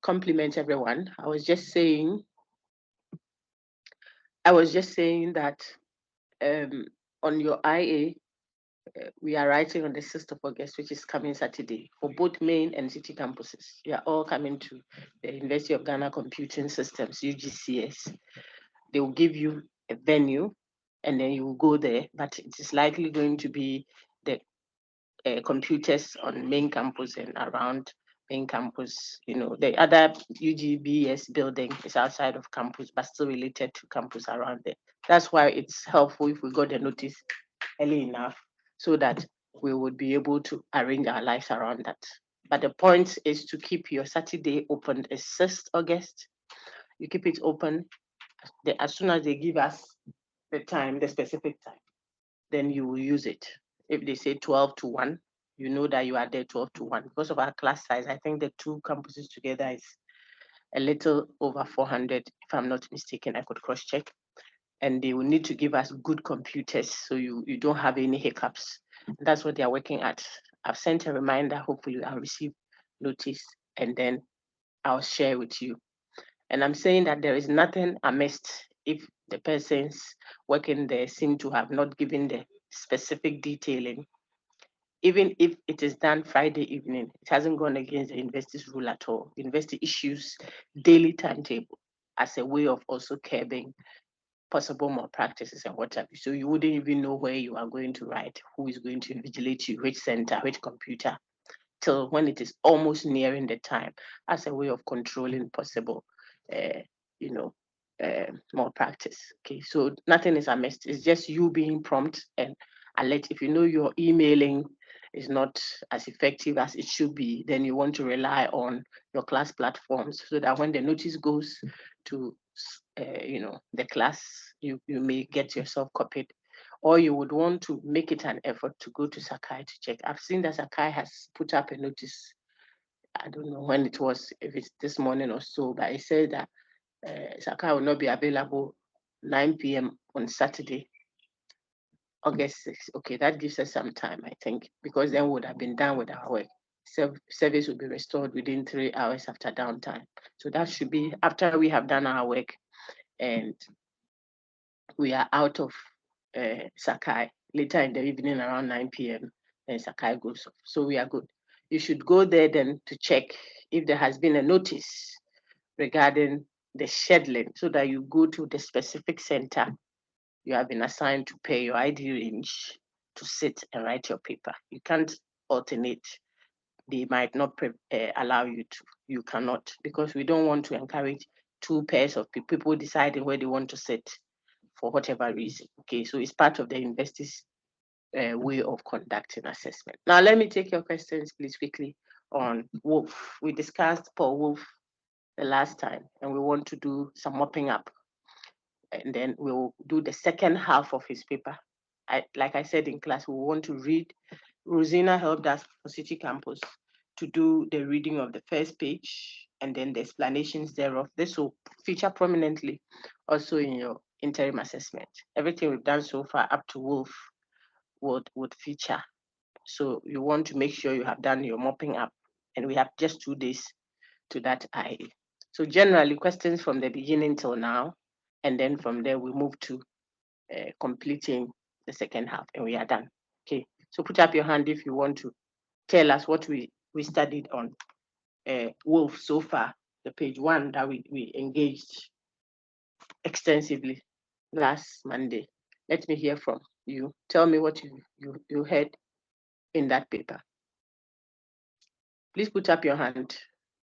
compliment everyone. I was just saying that on your IA, we are writing on the 6th of August, which is coming Saturday, for both main and city campuses. We are all coming to the University of Ghana Computing Systems, UGCS. They will give you a venue and then you will go there, but it is likely going to be the computers on main campus and around main campus. You know, the other UGBS building is outside of campus, but still related to campus around there. That's why it's helpful if we got the notice early enough so that we would be able to arrange our lives around that. But the point is to keep your Saturday open. It's 6th August. You keep it open. As soon as they give us the time, the specific time, then you will use it. If they say 12 to 1, you know that you are there 12 to 1. Because of our class size, I think the two campuses together is a little over 400, if I'm not mistaken. I could cross check. And they will need to give us good computers so you don't have any hiccups. That's what they are working at. I've sent a reminder. Hopefully I'll receive notice and then I'll share with you. And I'm saying that there is nothing amiss if the persons working there seem to have not given the specific detailing. Even if it is done Friday evening, it hasn't gone against the university's rule at all. The university issues daily timetable as a way of also curbing possible malpractices and what have you. So you wouldn't even know where you are going to write, who is going to invigilate you, which center, which computer, till when it is almost nearing the time, as a way of controlling possible, you know, malpractice. Okay, so nothing is amiss. It's just you being prompt and alert. If you know your emailing is not as effective as it should be, then you want to rely on your class platforms so that when the notice goes to the class, you may get yourself copied, or you would want to make it an effort to go to Sakai to check. I've seen that Sakai has put up a notice. I don't know when it was, if it's this morning or so, but it said that Sakai will not be available 9 p.m. on Saturday, August 6th. Okay, that gives us some time, I think, because then we would have been done with our work. Service will be restored within 3 hours after downtime. So that should be after we have done our work and we are out of Sakai later in the evening around 9 p.m. and Sakai goes off. So we are good. You should go there then to check if there has been a notice regarding the scheduling so that you go to the specific center you have been assigned to pay your ID range to sit and write your paper. You can't alternate. They might not allow you to. You cannot, because we don't want to encourage two pairs of people deciding where they want to sit for whatever reason. Okay, so it's part of the university's way of conducting assessment. Now, let me take your questions, please, quickly on Wolf. We discussed Paul Wolf the last time, and we want to do some mopping up. And then we'll do the second half of his paper. Like I said in class, we want to read. Rosina helped us for City Campus to do the reading of the first page and then the explanations thereof. This will feature prominently also in your interim assessment. Everything we've done so far up to Wolf would feature. So you want to make sure you have done your mopping up, and we have just 2 days to that IA. So generally questions from the beginning till now, and then from there we move to completing the second half, and we are done. Okay, so put up your hand if you want to tell us what we studied on Wolf so far, the page 1 that we engaged extensively last Monday. Let me hear from you. Tell me what you heard in that paper. Please put up your hand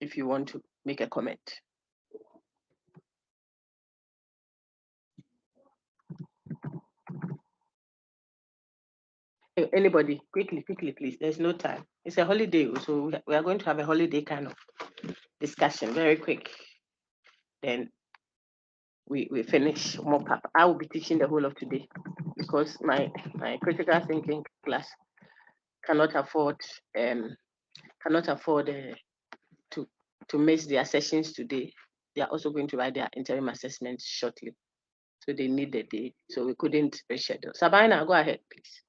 if you want to make a comment. Anybody, quickly, please. There's no time. It's a holiday, so we are going to have a holiday kind of discussion, very quick. Then we finish mop up. I will be teaching the whole of today because my critical thinking class cannot afford to miss their sessions today. They are also going to write their interim assessments shortly, so they need the day. So we couldn't reschedule. Sabina, go ahead, please.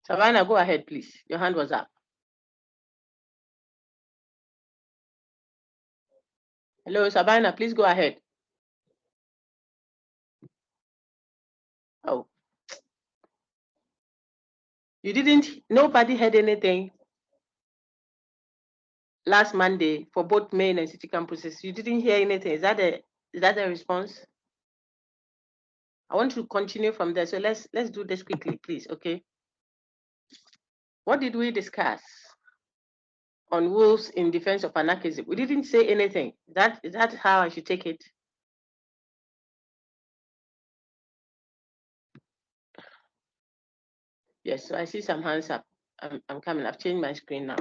Savannah, go ahead, please. Your hand was up. Hello, Savannah, please go ahead. Oh, you didn't, nobody heard anything last Monday for both main and city campuses. You didn't hear anything. Is that a response? I want to continue from there. So let's do this quickly, please. Okay. What did we discuss on wolves in defense of anarchism? We didn't say anything. Is that how I should take it? Yes, so I see some hands up. I'm coming. I've changed my screen now.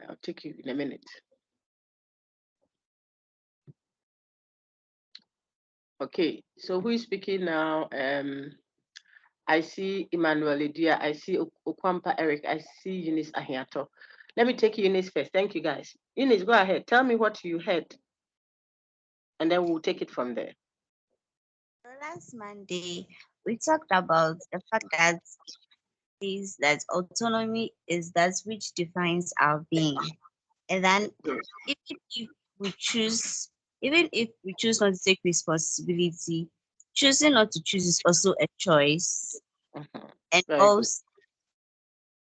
I'll take you in a minute. Okay, so who is speaking now? I see Emmanuel Edia, I see Okwampa Eric, I see Eunice Ahiato. Let me take Eunice first. Thank you, guys. Eunice, go ahead. Tell me what you heard, and then we'll take it from there. Last Monday, we talked about the fact that is that autonomy is that which defines our being, and then even if we choose, even if we choose not to take responsibility, choosing not to choose is also a choice, and Very good. also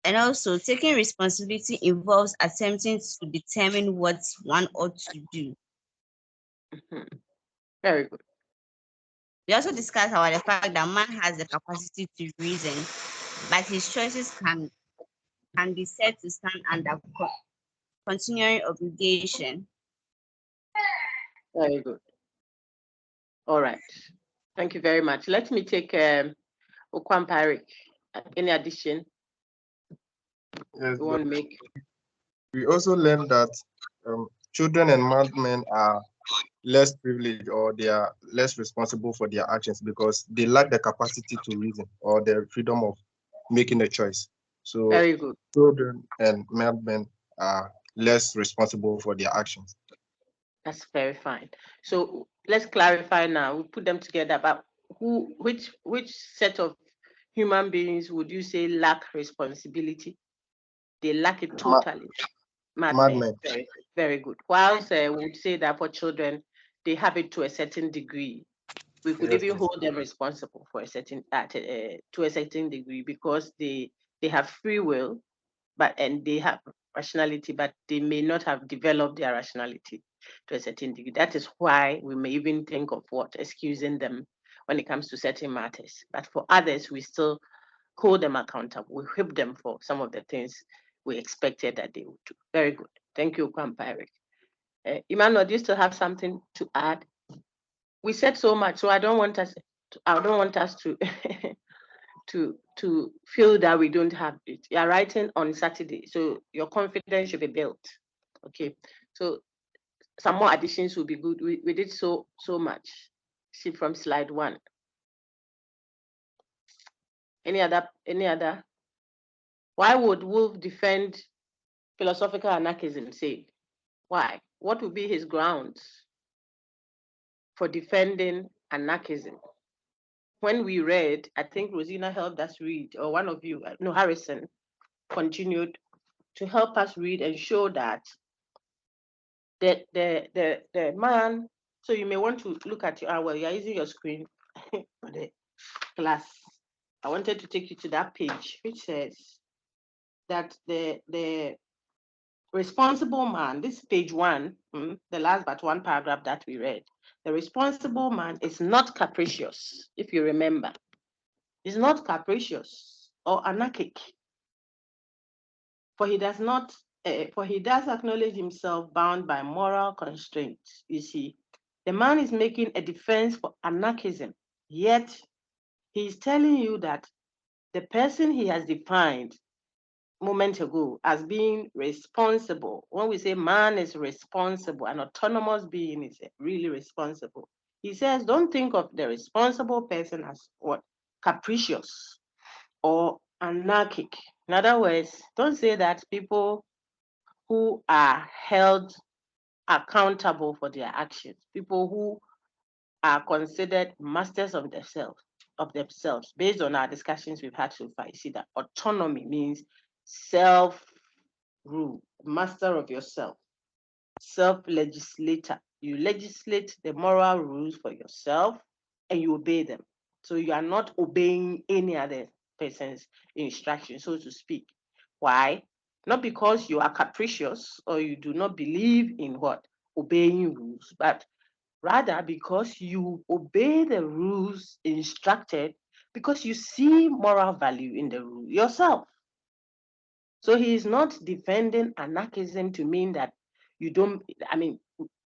and also taking responsibility involves attempting to determine what one ought to do. Very good. We also discussed about the fact that man has the capacity to reason, but his choices can be said to stand under continuing obligation. Very good. All right. Thank you very much. Let me take Okwampa Eric. Any addition Yes, you want to make? we also learned that children and madmen are less privileged, or they are less responsible for their actions because they lack the capacity to reason or the freedom of making a choice. So Very good. children and madmen are less responsible for their actions. That's very fine. So let's clarify now. We put them together, but which set of human beings would you say lack responsibility? They lack it totally. Madmen. Madmen. Very, very good. Whilst we would say that for children, they have it to a certain degree. We could Yes, even yes. hold them responsible for a certain to a certain degree because they have free will, and they have rationality, but they may not have developed their rationality to a certain degree. That is why we may even think of excusing them when it comes to certain matters. But for others, we still hold them accountable. We whip them for some of the things we expected that they would do. Very good. Thank you, Kwampa Eric. Emmanuel, do you still have something to add? We said so much, so I don't want us to to feel that we don't have it. You're writing on Saturday, so your confidence should be built. Okay, so some more additions will be good. We did so much. See from slide 1. Any other? Why would Wolf defend philosophical anarchism? Say why? What would be his grounds for defending anarchism? When we read, I think Rosina helped us read, or one of you, no, Harrison, continued to help us read and show that the man, so you may want to look at your, well, you're using your screen for the class. I wanted to take you to that page, which says that the responsible man, this is page 1, the last but one paragraph that we read, the responsible man is not capricious, if you remember. He's not capricious or anarchic, for he does not, for he does acknowledge himself bound by moral constraints. You see, the man is making a defense for anarchism, yet he's telling you that the person he has defined moment ago as being responsible, when we say man is responsible, an autonomous being is really responsible, he says, don't think of the responsible person as what? Capricious or anarchic. In other words, don't say that people who are held accountable for their actions, people who are considered masters of themselves of themselves. Based on our discussions we've had so far, you see that autonomy means self-rule, master of yourself, self-legislator. You legislate the moral rules for yourself and you obey them. So you are not obeying any other person's instruction, so to speak. Why? Not because you are capricious or you do not believe in what? Obeying rules, but rather because you obey the rules instructed because you see moral value in the rule yourself. So he is not defending anarchism to mean that you don't, I mean,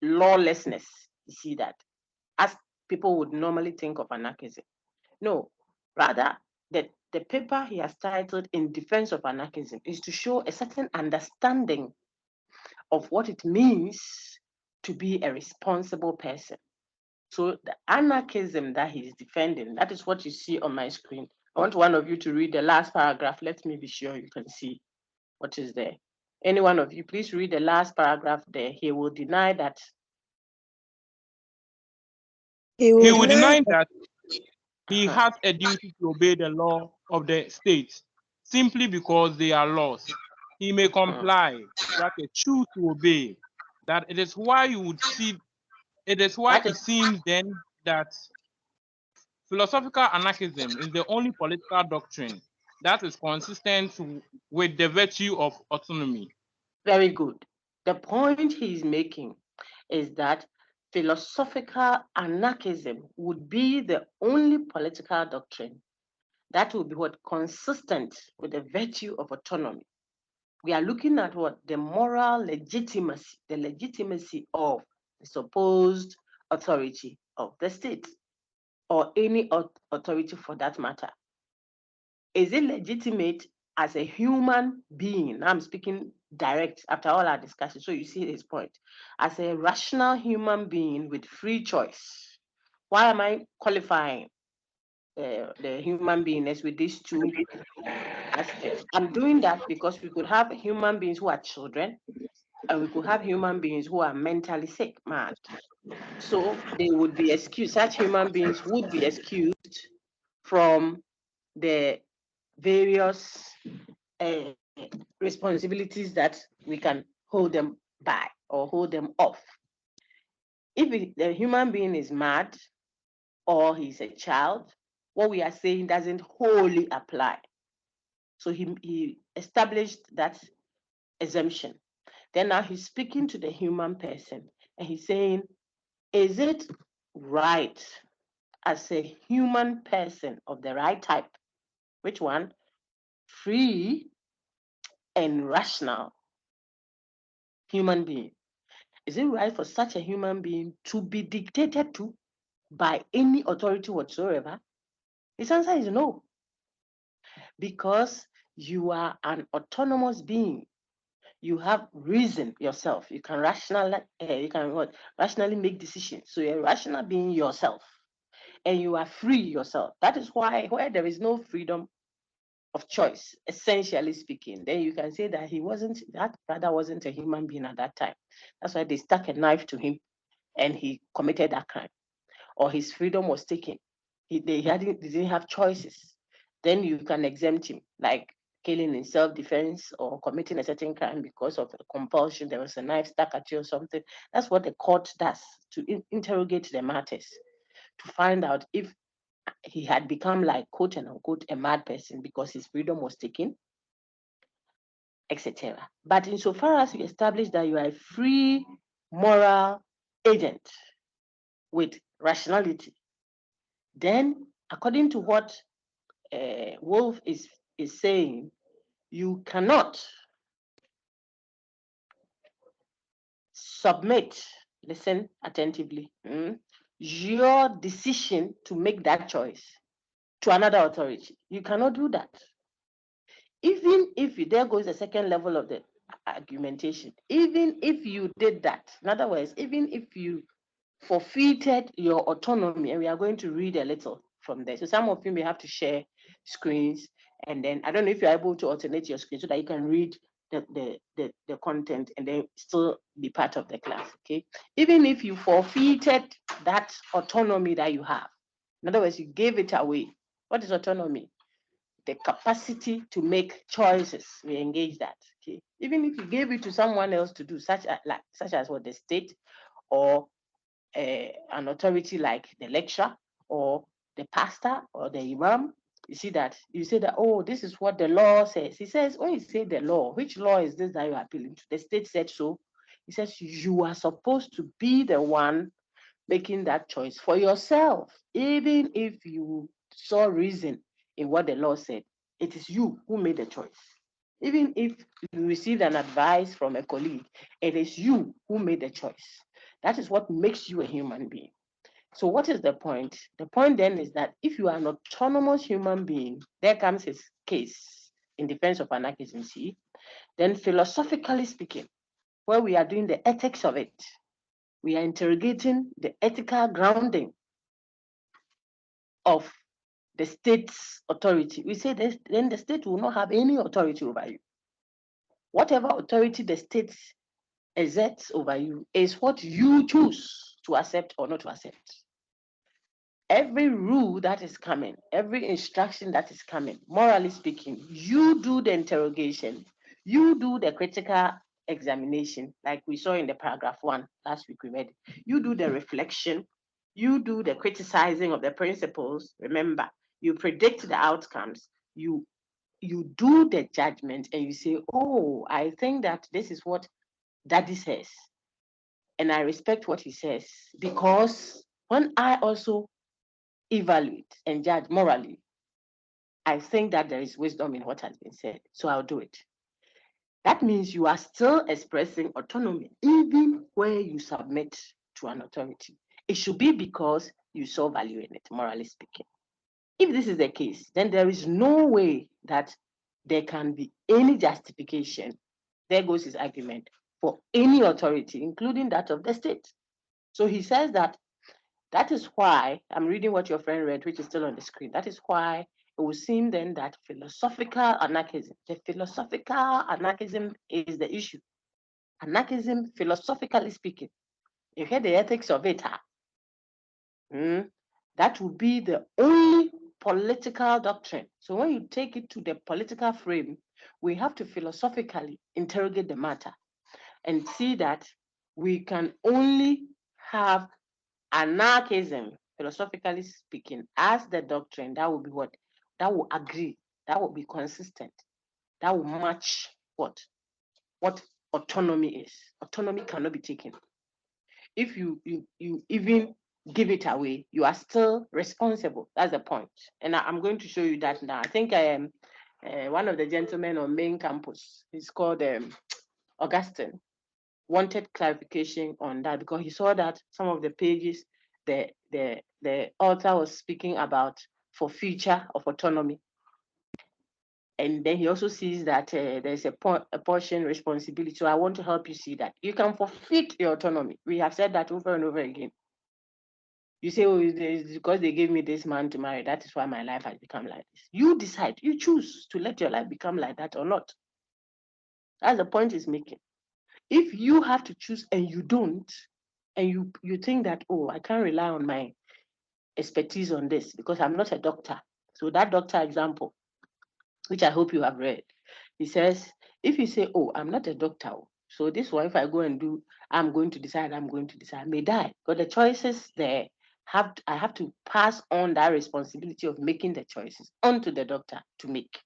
lawlessness. You see that, as people would normally think of anarchism. No, rather, the paper he has titled In Defense of Anarchism is to show a certain understanding of what it means to be a responsible person. So the anarchism that he's defending, that is what you see on my screen. I want one of you to read the last paragraph. Let me be sure you can see what is there. Any one of you, please read the last paragraph there. He will deny that. He will deny that he Uh-huh. has a duty to obey the law of the state simply because they are laws. He may comply, choose to obey. That it is why you would see, it is why That it is seems then that philosophical anarchism is the only political doctrine that is consistent with the virtue of autonomy. very good. The point he's making is that philosophical anarchism would be the only political doctrine that will be what consistent with the virtue of autonomy. We are looking at what the moral legitimacy, the legitimacy of the supposed authority of the state or any authority for that matter. Is it legitimate as a human being? I'm speaking direct after all our discussion, so you see his point. As a rational human being with free choice, why am I qualifying the human beingness with these two aspects? I'm doing that because we could have human beings who are children, and we could have human beings who are mentally sick, mad. So they would be excused, such human beings would be excused from the various uh, responsibilities that we can hold them by or hold them off. If the human being is mad or he's a child, what we are saying doesn't wholly apply. So he established that exemption. Then now he's speaking to the human person and he's saying, is it right as a human person of the right type? Which one? Free and rational human being. Is it right for such a human being to be dictated to by any authority whatsoever? His answer is no, because you are an autonomous being. You have reason yourself. You can rationally make decisions. So you're a rational being yourself, and you are free yourself. That is why where there is no freedom of choice, essentially speaking, then you can say that that brother wasn't a human being at that time. That's why they stuck a knife to him and he committed that crime, or his freedom was taken. They didn't have choices. Then you can exempt him, like killing in self-defense or committing a certain crime because of a compulsion. There was a knife stuck at you or something. That's what the court does to interrogate the matters, to find out if he had become like quote and unquote a mad person because his freedom was taken, etc. But insofar as you establish that you are a free moral agent with rationality, then according to what Wolf is saying, you cannot submit, listen attentively, your decision to make that choice to another authority. You cannot do that. Even if there goes the second level of the argumentation, even if you did that, in other words, even if you forfeited your autonomy, and we are going to read a little from there. So some of you may have to share screens, and then I don't know if you're able to alternate your screen so that you can read the content and then still be part of the class, okay? Even if you forfeited that autonomy that you have, in other words, you gave it away What is autonomy? The capacity to make choices. We engage that. Okay. Even if you gave it to someone else to do, such as what the state or an authority like the lecturer or the pastor or the imam, you see that you say that, oh, this is what the law says. He says, when you say the law, which law is this that you're appealing to? The state said so. He says you are supposed to be the one making that choice for yourself, even if you saw reason in what the law said. It is you who made the choice. Even if you received an advice from a colleague, it is you who made the choice. That is what makes you a human being. So what is the point? The point then is that if you are an autonomous human being, there comes his case in defense of anarchism, see, then philosophically speaking, where we are doing the ethics of it, we are interrogating the ethical grounding of the state's authority. We say this, then the state will not have any authority over you. Whatever authority the state exerts over you is what you choose to accept or not to accept. Every rule that is coming, every instruction that is coming, morally speaking, you do the interrogation, you do the critical examination, like we saw in the paragraph 1 last week we read. You do the reflection, you do the criticizing of the principles. Remember, you predict the outcomes, you do the judgment, and you say, oh, I think that this is what Daddy says, and I respect what he says, because when I also evaluate and judge morally, I think that there is wisdom in what has been said, so I'll do it. That means you are still expressing autonomy, even where you submit to an authority. It should be because you saw value in it, morally speaking. If this is the case, then there is no way that there can be any justification. There goes his argument for any authority, including that of the state. So he says that is why I'm reading what your friend read, which is still on the screen. That is why it would seem then that the philosophical anarchism is the issue. Anarchism, philosophically speaking, you hear the ethics of it, that would be the only political doctrine. So when you take it to the political frame, we have to philosophically interrogate the matter and see that we can only have anarchism, philosophically speaking, as the doctrine. That will be what? That will agree, that will be consistent, that will match what autonomy is. Autonomy cannot be taken. If you even give it away, you are still responsible. That's the point. And I'm going to show you that now. I think I am one of the gentlemen on main campus. He's called Augustine. Wanted clarification on that because he saw that some of the pages the author was speaking about for future of autonomy. And then he also sees that there's a portion responsibility. So I want to help you see that you can forfeit your autonomy. We have said that over and over again. You say, oh, it's because they gave me this man to marry. That is why my life has become like this. You decide, you choose to let your life become like that or not. That's the point he's making. If you have to choose and you don't, and you think that, oh, I can't rely on my expertise on this because I'm not a doctor. So that doctor example, which I hope you have read, he says, if you say, oh, I'm not a doctor, so this one, if I go and do, I'm going to decide, I may die. But the choices there, I have to pass on that responsibility of making the choices onto the doctor to make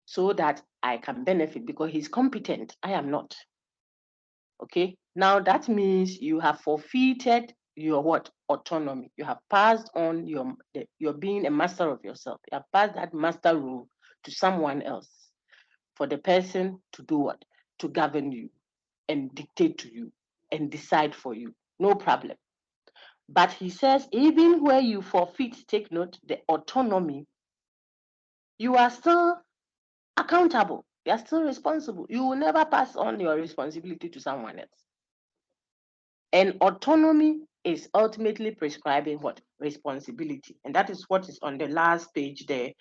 so that I can benefit because he's competent. I am not. Okay, now that means you have forfeited your what? Autonomy. You have passed on your being a master of yourself. You have passed that master rule to someone else for the person to do what? To govern you and dictate to you and decide for you. No problem. But he says, even where you forfeit, take note, the autonomy, you are still accountable. You are still responsible. You will never pass on your responsibility to someone else. And autonomy is ultimately prescribing what? Responsibility. And that is what is on the last page there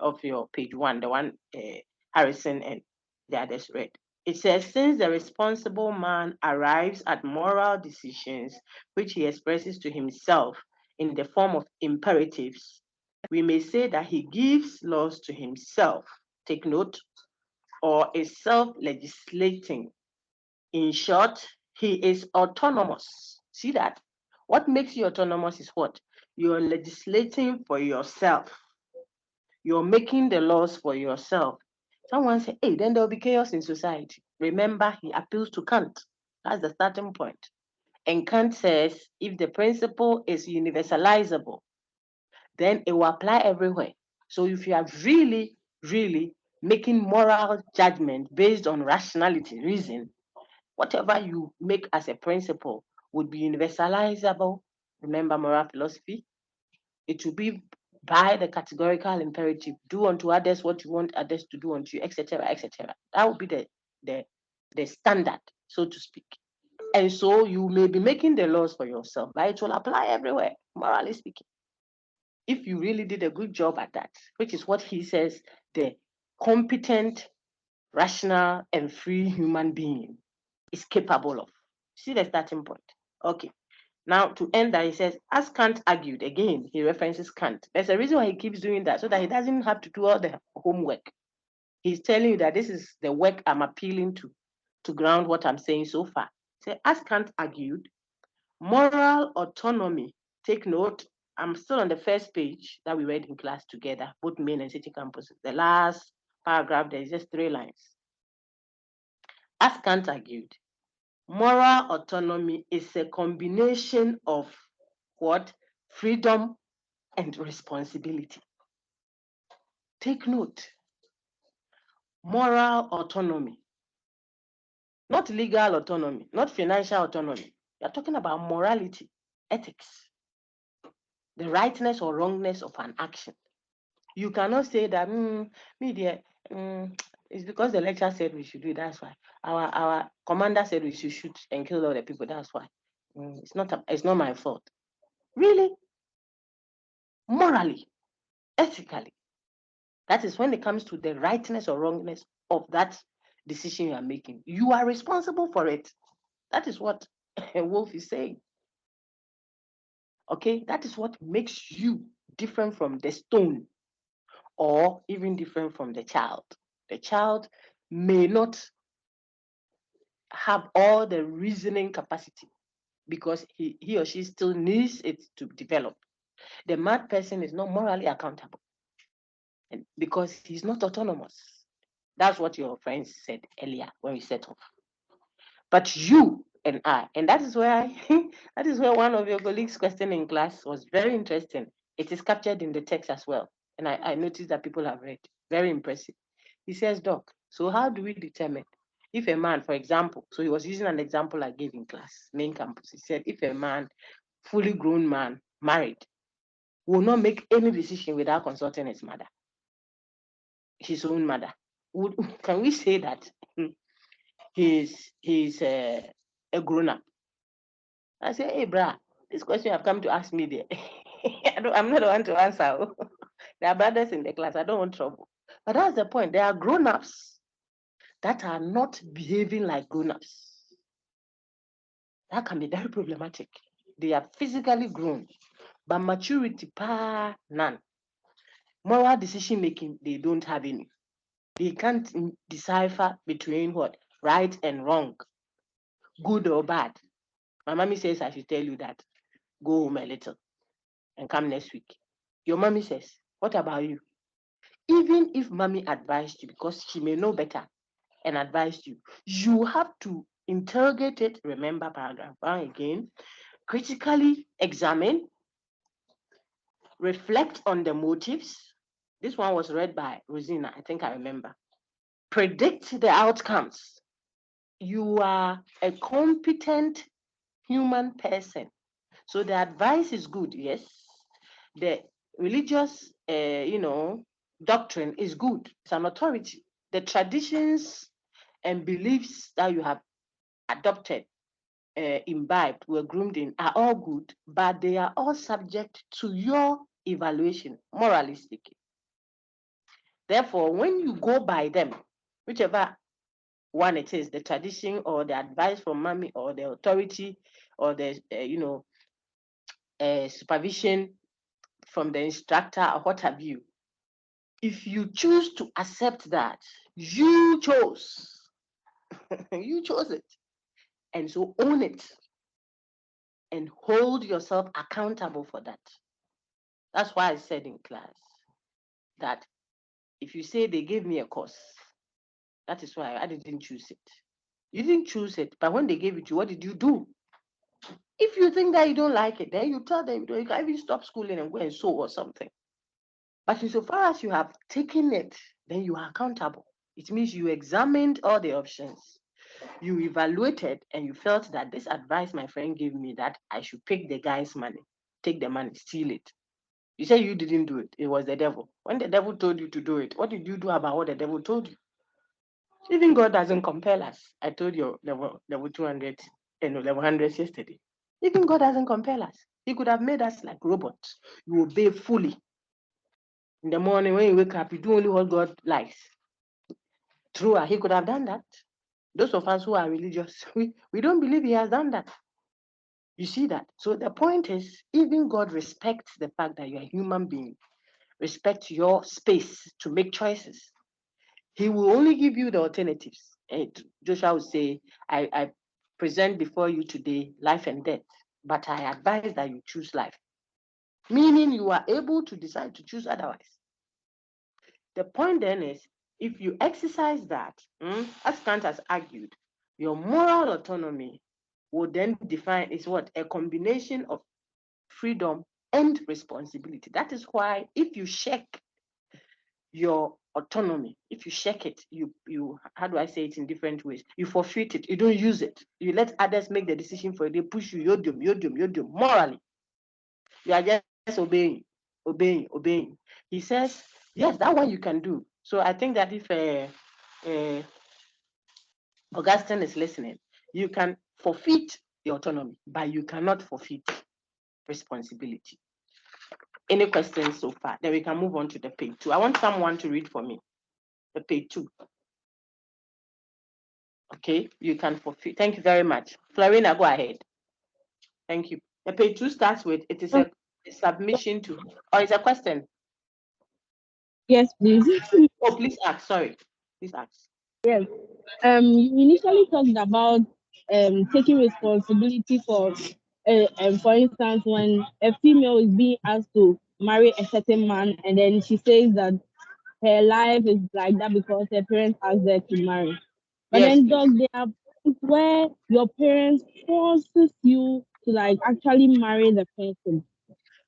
of your page 1, the one Harrison and the others read. It says, since the responsible man arrives at moral decisions which he expresses to himself in the form of imperatives, we may say that he gives laws to himself, take note, or is self-legislating. In short, he is autonomous. See that? What makes you autonomous is what? You're legislating for yourself. You're making the laws for yourself. Someone say, hey, then there'll be chaos in society. Remember, he appeals to Kant. That's the starting point. And Kant says, if the principle is universalizable, then it will apply everywhere. So if you are really, really making moral judgment based on rationality, reason, whatever you make as a principle would be universalizable. Remember moral philosophy? It will be by the categorical imperative, do unto others what you want others to do unto you, etc., etc. That would be the standard, so to speak. And so you may be making the laws for yourself, but it will apply everywhere, morally speaking. If you really did a good job at that, which is what he says the competent, rational, and free human being is capable of. See the starting point. Okay. Now, to end that, he says, as Kant argued, again, he references Kant. There's a reason why he keeps doing that, so that he doesn't have to do all the homework. He's telling you that this is the work I'm appealing to ground what I'm saying so far. So, as Kant argued, moral autonomy, take note, I'm still on the first page that we read in class together, both main and city campuses. The last paragraph, there's just 3 lines. As Kant argued, moral autonomy is a combination of what? Freedom and responsibility. Take note. Moral autonomy, not legal autonomy, not financial autonomy. You're talking about morality, ethics, the rightness or wrongness of an action. You cannot say that, me dear, it's because the lecturer said we should do it, that's why. Our commander said we should shoot and kill all the people, that's why. It's not my fault. Really? Morally, ethically. That is when it comes to the rightness or wrongness of that decision you are making. You are responsible for it. That is what Wolf is saying. Okay, that is what makes you different from the stone, or even different from the child. The child may not have all the reasoning capacity because he or she still needs it to develop. The mad person is not morally accountable because he's not autonomous. That's what your friends said earlier when we set off. But you and I, and that is where that is where one of your colleagues' question in class was very interesting. It is captured in the text as well. And I noticed that people have read. Very impressive. He says, Doc, so how do we determine if a man, for example, so he was using an example I gave in class, main campus. He said, if a man, fully grown man, married, will not make any decision without consulting his mother, his own mother, can we say that he's a grown-up? I say, hey, brah, this question you have come to ask me there. I'm not the one to answer. There are brothers in the class. I don't want trouble. But that's the point. There are grown-ups that are not behaving like grown-ups. That can be very problematic. They are physically grown, but maturity, none. Moral decision-making, they don't have any. They can't decipher between what? Right and wrong, good or bad. My mommy says I should tell you that. Go home a little and come next week. Your mommy says, what about you? Even if mommy advised you, because she may know better and advised you, you have to interrogate it. Remember paragraph 1 again. Critically examine, reflect on the motives. This one was read by Rosina, I think I remember. Predict the outcomes. You are a competent human person. So the advice is good, yes. The religious, doctrine is good. It's an authority. The traditions and beliefs that you have adopted, imbibed, were groomed in, are all good, but they are all subject to your evaluation, morally speaking. Therefore, when you go by them, whichever one it is, the tradition or the advice from mommy or the authority or the, supervision from the instructor or what have you. If you choose to accept that, you chose, you chose it. And so own it and hold yourself accountable for that. That's why I said in class that if you say they gave me a course, that is why I didn't choose it. You didn't choose it, but when they gave it to you, what did you do? If you think that you don't like it, then you tell them you can even stop schooling and go and sew or something. But insofar as you have taken it, then you are accountable. It means you examined all the options, you evaluated, and you felt that this advice my friend gave me that I should pick the guy's money, take the money, steal it. You say you didn't do it. It was the devil. When the devil told you to do it, what did you do about what the devil told you? Even God doesn't compel us. I told you level 200 and level 100 yesterday. Even God doesn't compel us. He could have made us like robots. You obey fully. In the morning when you wake up, you do only what God likes. True, he could have done that. Those of us who are religious, we don't believe he has done that. You see that? So the point is, even God respects the fact that you're a human being, respects your space to make choices. He will only give you the alternatives. And Joshua would say, I present before you today life and death, but I advise that you choose life. Meaning you are able to decide to choose otherwise. The point then is, if you exercise that, as Kant has argued, your moral autonomy will then define is what? A combination of freedom and responsibility. That is why if you shirk your autonomy, if you shirk it, you how do I say it in different ways? You forfeit it, you don't use it. You let others make the decision for you, they push you, yodum. Morally, you are just obeying. He says, yes, that one you can do. So I think that if Augustine is listening, you can forfeit the autonomy, but you cannot forfeit responsibility. Any questions so far? Then we can move on to the page 2. I want someone to read for me the page 2. Okay, you can fulfill. Thank you very much. Florina, go ahead. Thank you. The page 2 starts with, it is a submission to, or it's a question. Yes, please. Oh, please ask. Sorry. Please ask. Yes. You initially talked about taking responsibility for instance, when a female is being asked to marry a certain man, and then she says that her life is like that because her parents asked her to marry. But Yes, then, please. Doc, there are points where your parents forces you to like actually marry the person.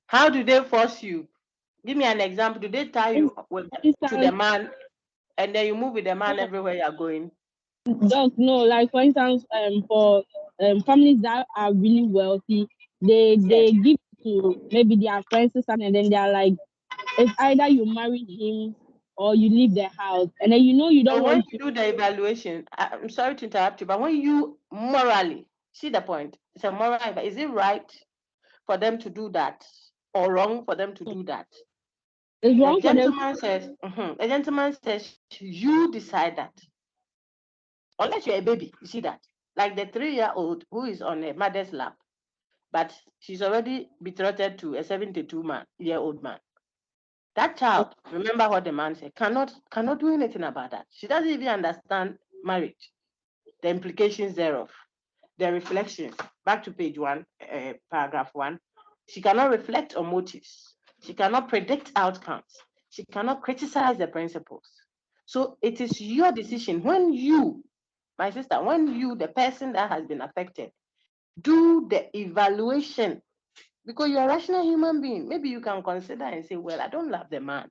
How do they force you? Give me an example. Do they tie you to the man and then you move with the man everywhere you're going? Doc, no, like for instance, for families that are really wealthy, they give to maybe their friends or something, and then they're like, it's either you marry him or you leave the house, and then you don't So when want you to. do the evaluation, I'm sorry to interrupt you, but when you morally see the point, it's a moral. Is it right for them to do that or wrong for them to do that? It's The wrong for them. gentleman says, you decide that. Unless you're a baby, you see that. Like the 3-year-old who is on a mother's lap, but she's already betrothed to a 72-year-old man. That child, remember what the man said, cannot do anything about that. She doesn't even understand marriage, the implications thereof, the reflections. Back to page 1, paragraph 1. She cannot reflect on motives. She cannot predict outcomes. She cannot criticize the principles. So it is your decision when you, my sister, when you, the person that has been affected, do the evaluation, because you're a rational human being. Maybe you can consider and say, well, I don't love the man,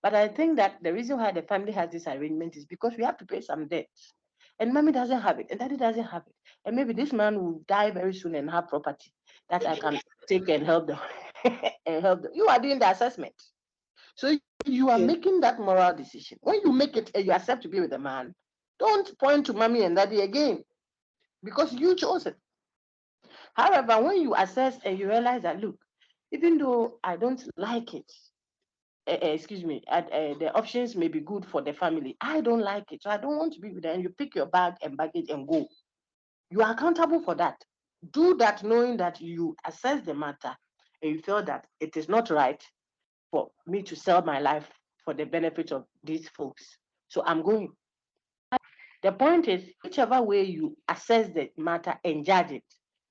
but I think that the reason why the family has this arrangement is because we have to pay some debts. And mommy doesn't have it, and daddy doesn't have it. And maybe this man will die very soon and have property that I can take and help them. And help them. You are doing the assessment. So you are making that moral decision. When you make it and you accept to be with a man, don't point to mommy and daddy again, because you chose it. However, when you assess and you realize that, look, even though I don't like it, excuse me, the options may be good for the family, I don't like it, so I don't want to be with them. And you pick your bag and baggage and go. You are accountable for that. Do that knowing that you assess the matter and you feel that it is not right, for me to sell my life for the benefit of these folks. So I'm going. The point is, whichever way you assess the matter and judge it,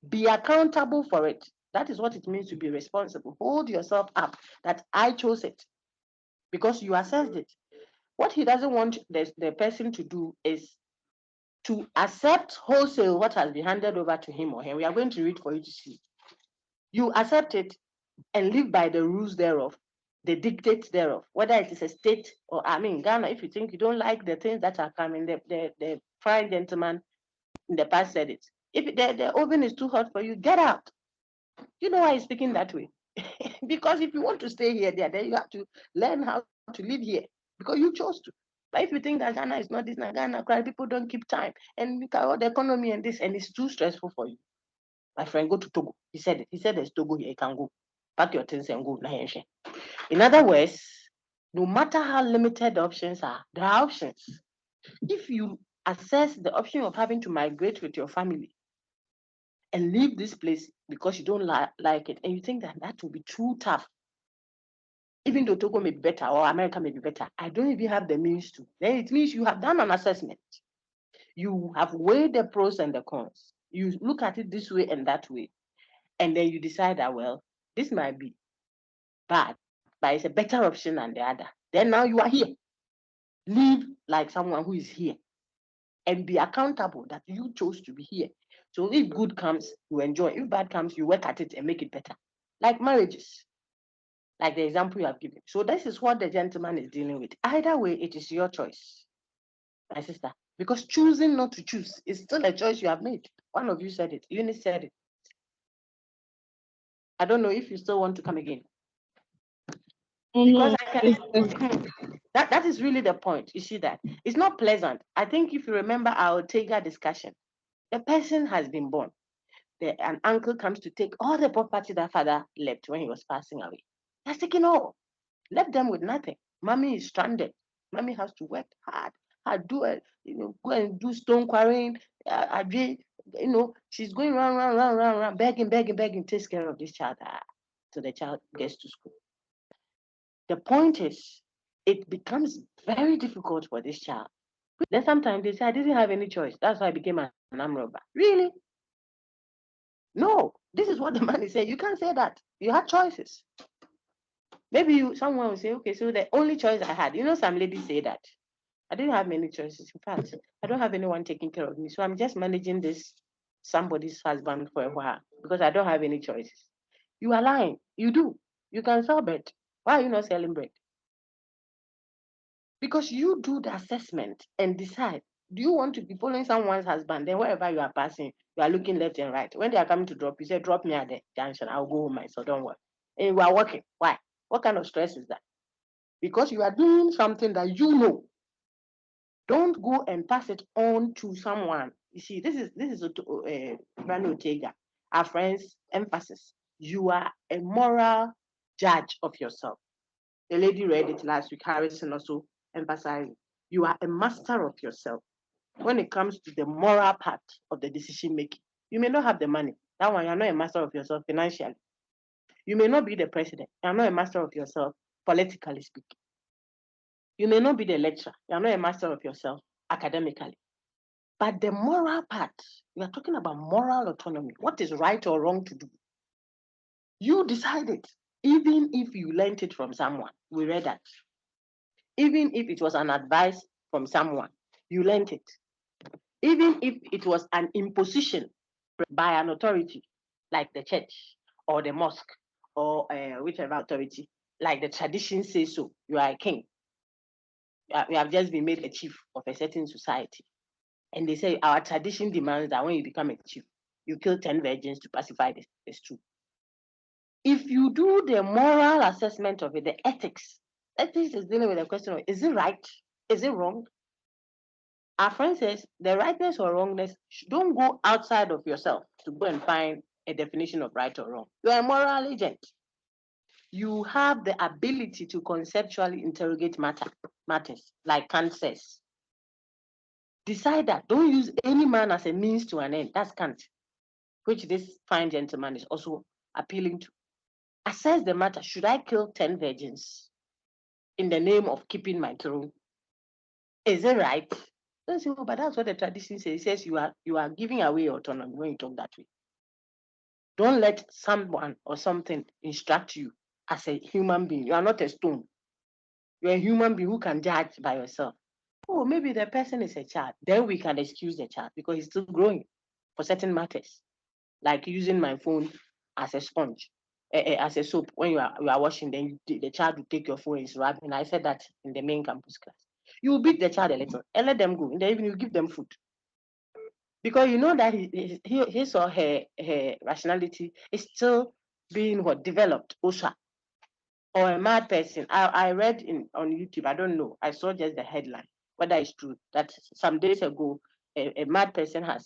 be accountable for it. That is what it means to be responsible. Hold yourself up that I chose it because you assessed it. What he doesn't want the person to do is to accept wholesale what has been handed over to him or her. We are going to read for you to see. You accept it and live by the rules thereof, the dictates thereof, whether it is a state or, I mean, Ghana, if you think you don't like the things that are coming, the fine gentleman in the past said it. If the oven is too hot for you, get out. You know why he's speaking that way? Because if you want to stay here, then you have to learn how to live here because you chose to. But if you think that Ghana is not this, Ghana, people don't keep time, and look at all the economy and this, and it's too stressful for you. My friend, go to Togo. He said it. He said there's Togo here. You can go. Pack your things and go. In other words, no matter how limited the options are, there are options. If you assess the option of having to migrate with your family and leave this place because you don't like it, and you think that that will be too tough, even though Togo may be better or America may be better, I don't even have the means to, then it means you have done an assessment. You have weighed the pros and the cons. You look at it this way and that way, and then you decide that, well, this might be bad, but it's a better option than the other. Then now you are here. Live like someone who is here and be accountable that you chose to be here. So if good comes, you enjoy. If bad comes, you work at it and make it better. Like marriages, like the example you have given. So this is what the gentleman is dealing with. Either way, it is your choice, my sister. Because choosing not to choose is still a choice you have made. One of you said it. Eunice said it. I don't know if you still want to come again. Because that is really the point. You see that it's not pleasant. I think if you remember our Ortega discussion, the person has been born. An uncle comes to take all the property that father left when he was passing away. He has taken all, left them with nothing. Mommy is stranded. Mommy has to work hard, do it, go and do stone quarrying. She's going round, begging, takes care of this child till the child gets to school. The point is, it becomes very difficult for this child. Then sometimes they say, I didn't have any choice. That's why I became an armed robber. Really? No, this is what the man is saying. You can't say that. You had choices. Maybe someone will say, okay, so the only choice I had, some ladies say that. I didn't have many choices. In fact, I don't have anyone taking care of me. So I'm just managing this somebody's husband for a while because I don't have any choices. You are lying. You do. You can sell bread. Why are you not selling bread? Because you do the assessment and decide, do you want to be following someone's husband? Then wherever you are passing, you are looking left and right. When they are coming to drop, you say, drop me at the junction. I'll go home myself. Don't worry. And you are working. Why? What kind of stress is that? Because you are doing something that you know. Don't go and pass it on to someone. You see, this is Brand Ortega, our friend's emphasis. You are a moral judge of yourself. The lady read it last week. Harrison also emphasized, you are a master of yourself. When it comes to the moral part of the decision making, you may not have the money. That one, you're not a master of yourself financially. You may not be the president. You're not a master of yourself politically speaking. You may not be the lecturer. You're not a master of yourself academically. But the moral part, we are talking about moral autonomy. What is right or wrong to do? You decide it, even if you learned it from someone. We read that. Even if it was an advice from someone, you learned it. Even if it was an imposition by an authority, like the church or the mosque or whichever authority, like the tradition says so, you are a king. You have just been made a chief of a certain society. And they say our tradition demands that when you become a chief, you kill 10 virgins to pacify the stew. If you do the moral assessment of it, the ethics is dealing with the question of, is it right? Is it wrong? Our friend says the rightness or wrongness, don't go outside of yourself to go and find a definition of right or wrong. You are a moral agent. You have the ability to conceptually interrogate matters, like Kant says. Decide that. Don't use any man as a means to an end. That's Kant, which this fine gentleman is also appealing to. assess the matter. Should I kill 10 virgins in the name of keeping my throne? Is it right? Don't say, oh, but that's what the tradition says. It says you are giving away your autonomy when you talk that way. Don't let someone or something instruct you as a human being. You are not a stone. You're a human being who can judge by yourself. Oh, maybe the person is a child. Then we can excuse the child because he's still growing for certain matters, like using my phone as a sponge, as a soap. When you are washing, then the child will take your phone and is rubbing. I said that in the main campus class. You will beat the child a little and let them go. In the evening, you give them food. Because you know that his or her rationality is still being developed, OSHA, or a mad person. I read on YouTube, I don't know, I saw just the headline, whether it's true, that some days ago, a mad person a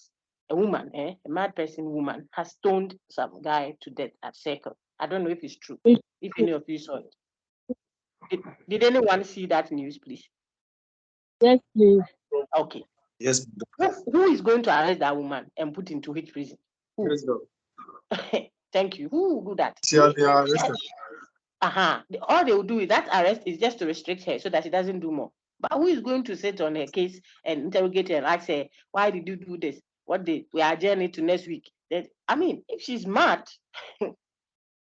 mad person woman has stoned some guy to death at Circle. I don't know if it's true, if any of you saw it. Did anyone see that news, please? Yes, please. Okay. Yes. Who is going to arrest that woman and put into which prison? Who? Thank you. Who will do that? They are arrested. All they will do with that arrest is just to restrict her so that she doesn't do more. But who is going to sit on her case and interrogate her and ask her, why did you do this? What day? We are adjourning to next week. I mean, if she's mad,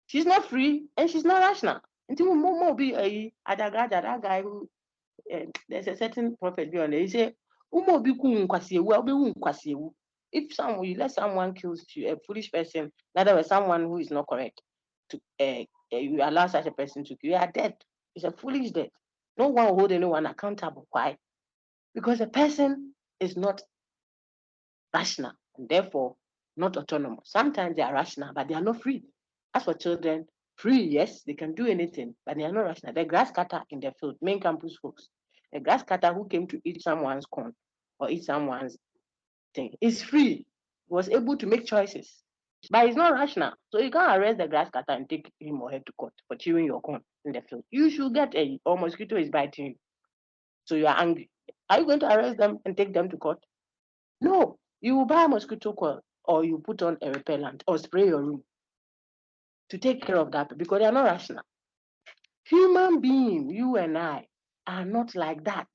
she's not free and she's not rational. Until more be that guy who there's a certain prophet be on there. He said, if you let someone kills you, a foolish person, in other words, someone who is not correct, you allow such a person to kill, you are dead. It's a foolish death. No one will hold anyone accountable. Why? Because a person is not rational and therefore not autonomous. Sometimes they are rational, but they are not free. As for children, free, yes, they can do anything, but they are not rational. The grass cutter in the field, main campus folks, the grass cutter who came to eat someone's corn or eat someone's thing is free, was able to make choices, but he's not rational. So you can't arrest the grass cutter and take him or her to court for chewing your corn in the field. You should get or mosquito is biting you. So you are angry. Are you going to arrest them and take them to court? No, you will buy a mosquito coil or you put on a repellent or spray your room to take care of that because they are not rational. Human being, you and I, are not like that.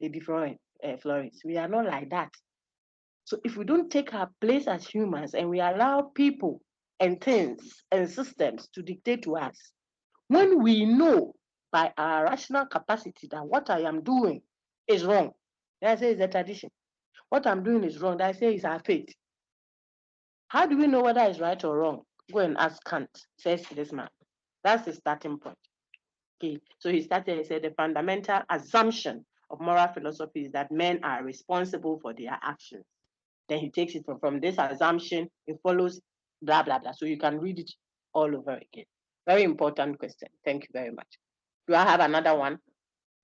Lady Florence, we are not like that. So if we don't take our place as humans and we allow people and things and systems to dictate to us, when we know by our rational capacity that what I am doing is wrong, then I say it's a tradition. What I'm doing is wrong, then I say it's our faith. How do we know whether it's right or wrong? Go and ask Kant, says this man. That's the starting point. Okay, so he started, he said the fundamental assumption of moral philosophy is that men are responsible for their actions. Then he takes it from this assumption, it follows blah, blah, blah. So you can read it all over again. Very important question. Thank you very much. Do I have another one?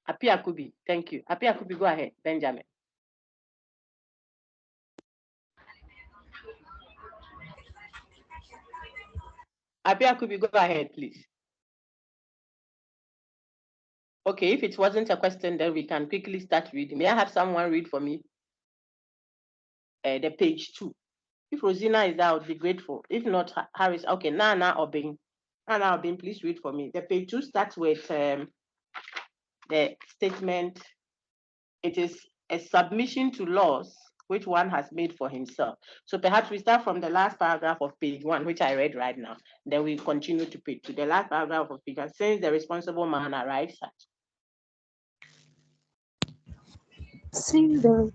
Apia Kubi, thank you. Apia Kubi, go ahead, Benjamin. Apia Kubi, go ahead, please. Okay, if it wasn't a question, then we can quickly start reading. May I have someone read for me the page 2? If Rosina is there, I would be grateful. If not, Harris, okay, Nana Obing. Nana Obing, please read for me. The page 2 starts with the statement, it is a submission to laws which one has made for himself. So perhaps we start from the last paragraph of page 1, which I read right now. Then we continue to page 2. The last paragraph of page 1, since the responsible man arrives at. Since the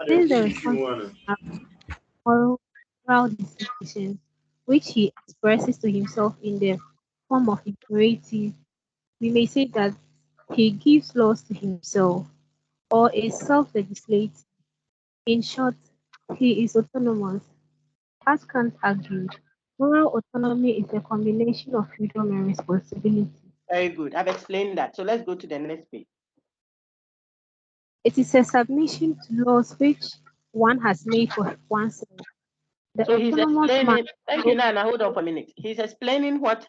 responsible moral disposition, which he expresses to himself in the form of imperative, we may say that he gives laws to himself, or is self-legislating. In short, he is autonomous. As Kant argued, moral autonomy is a combination of freedom and responsibility. Very good. I've explained that. So let's go to the next page. It is a submission to laws which one has made for oneself. So he's explaining, thank you, Nana, hold on for a minute. He's explaining what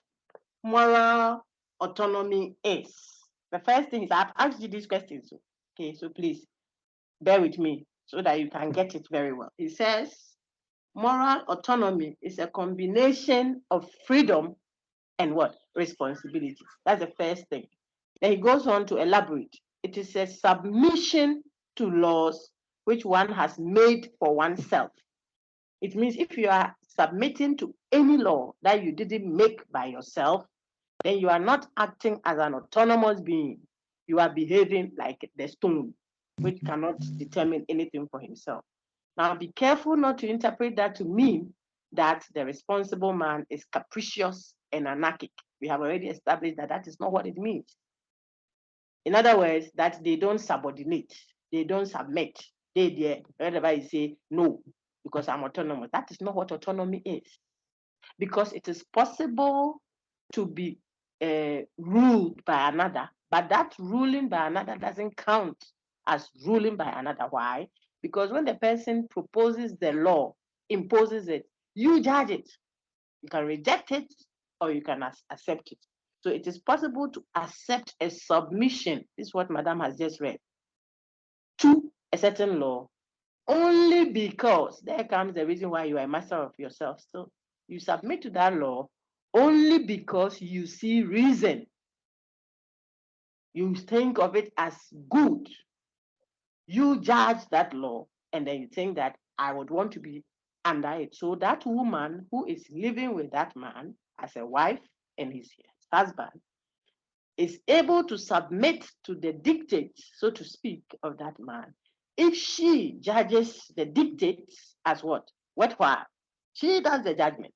moral autonomy is. The first thing is, I've asked you these questions. Okay, so please bear with me so that you can get it very well. He says, moral autonomy is a combination of freedom and what? Responsibility. That's the first thing. Then he goes on to elaborate. It is a submission to laws which one has made for oneself. It means if you are submitting to any law that you didn't make by yourself, then you are not acting as an autonomous being. You are behaving like the stone, which cannot determine anything for himself. Now, be careful not to interpret that to mean that the responsible man is capricious and anarchic. We have already established that that is not what it means. In other words, that they don't subordinate, they don't submit. Whenever you say no, because I'm autonomous, that is not what autonomy is. Because it is possible to be ruled by another, but that ruling by another doesn't count as ruling by another. Why? Because when the person proposes the law, imposes it, you judge it. You can reject it or you can accept it. So it is possible to accept a submission, this is what Madame has just read, to a certain law, only because there comes the reason why you are a master of yourself. So you submit to that law only because you see reason. You think of it as good. You judge that law and then you think that I would want to be under it. So that woman who is living with that man as a wife and his husband is able to submit to the dictates, so to speak, of that man. If she judges the dictates as what? Worthwhile. She does the judgment.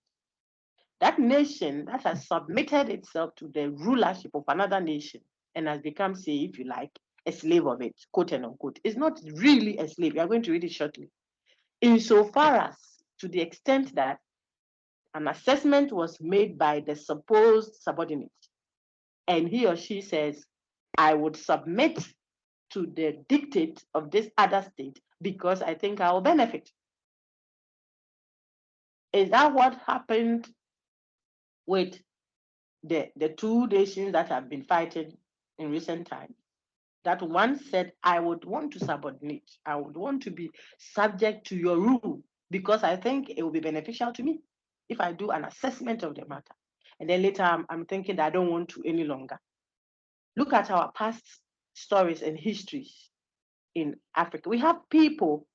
That nation that has submitted itself to the rulership of another nation and has become, say, if you like, a slave of it, quote and unquote, is not really a slave. We are going to read it shortly. Insofar as, to the extent that an assessment was made by the supposed subordinate, and he or she says, I would submit to the dictate of this other state because I think I will benefit. Is that what happened with the two nations that have been fighting in recent times? That one said, I would want to subordinate. I would want to be subject to your rule because I think it will be beneficial to me if I do an assessment of the matter. And then later I'm thinking that I don't want to any longer. Look at our past stories and histories in Africa. We have people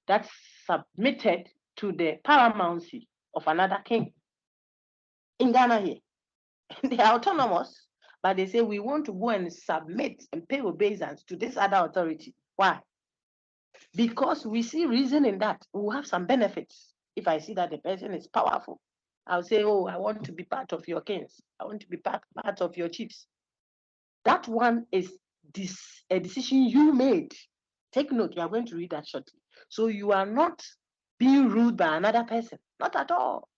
that submitted to the paramountcy of another king. In Ghana here, they are autonomous, but they say we want to go and submit and pay obeisance to this other authority. Why? Because we see reason in that. We will have some benefits. If I see that the person is powerful, I'll say, oh, I want to be part of your kings. I want to be part of your chiefs. That one is a decision you made. Take note, we are going to read that shortly. So you are not being ruled by another person, not at all.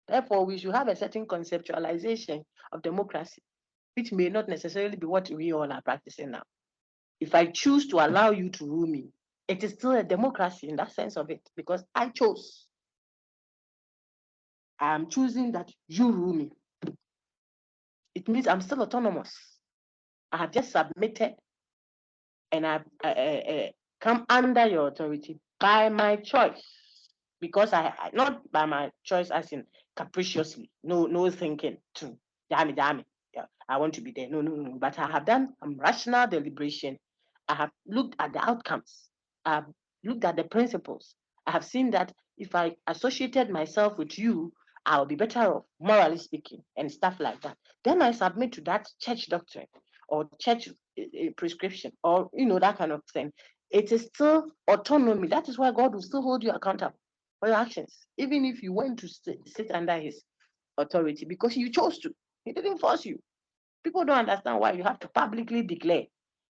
Therefore, we should have a certain conceptualization of democracy, which may not necessarily be what we all are practicing now. If I choose to allow you to rule me, it is still a democracy in that sense of it, because I chose. I am choosing that you rule me. It means I'm still autonomous. I have just submitted and I've come under your authority by my choice. Because I not by my choice as in capriciously, no thinking to damn it, yeah, I want to be there. No. But I have done some rational deliberation. I have looked at the outcomes. I have looked at the principles. I have seen that if I associated myself with you, I'll be better off, morally speaking, and stuff like that. Then I submit to that church doctrine or church prescription, or that kind of thing. It is still autonomy. That is why God will still hold you accountable for your actions, even if you went to sit under his authority because you chose to. He didn't force you. People don't understand why you have to publicly declare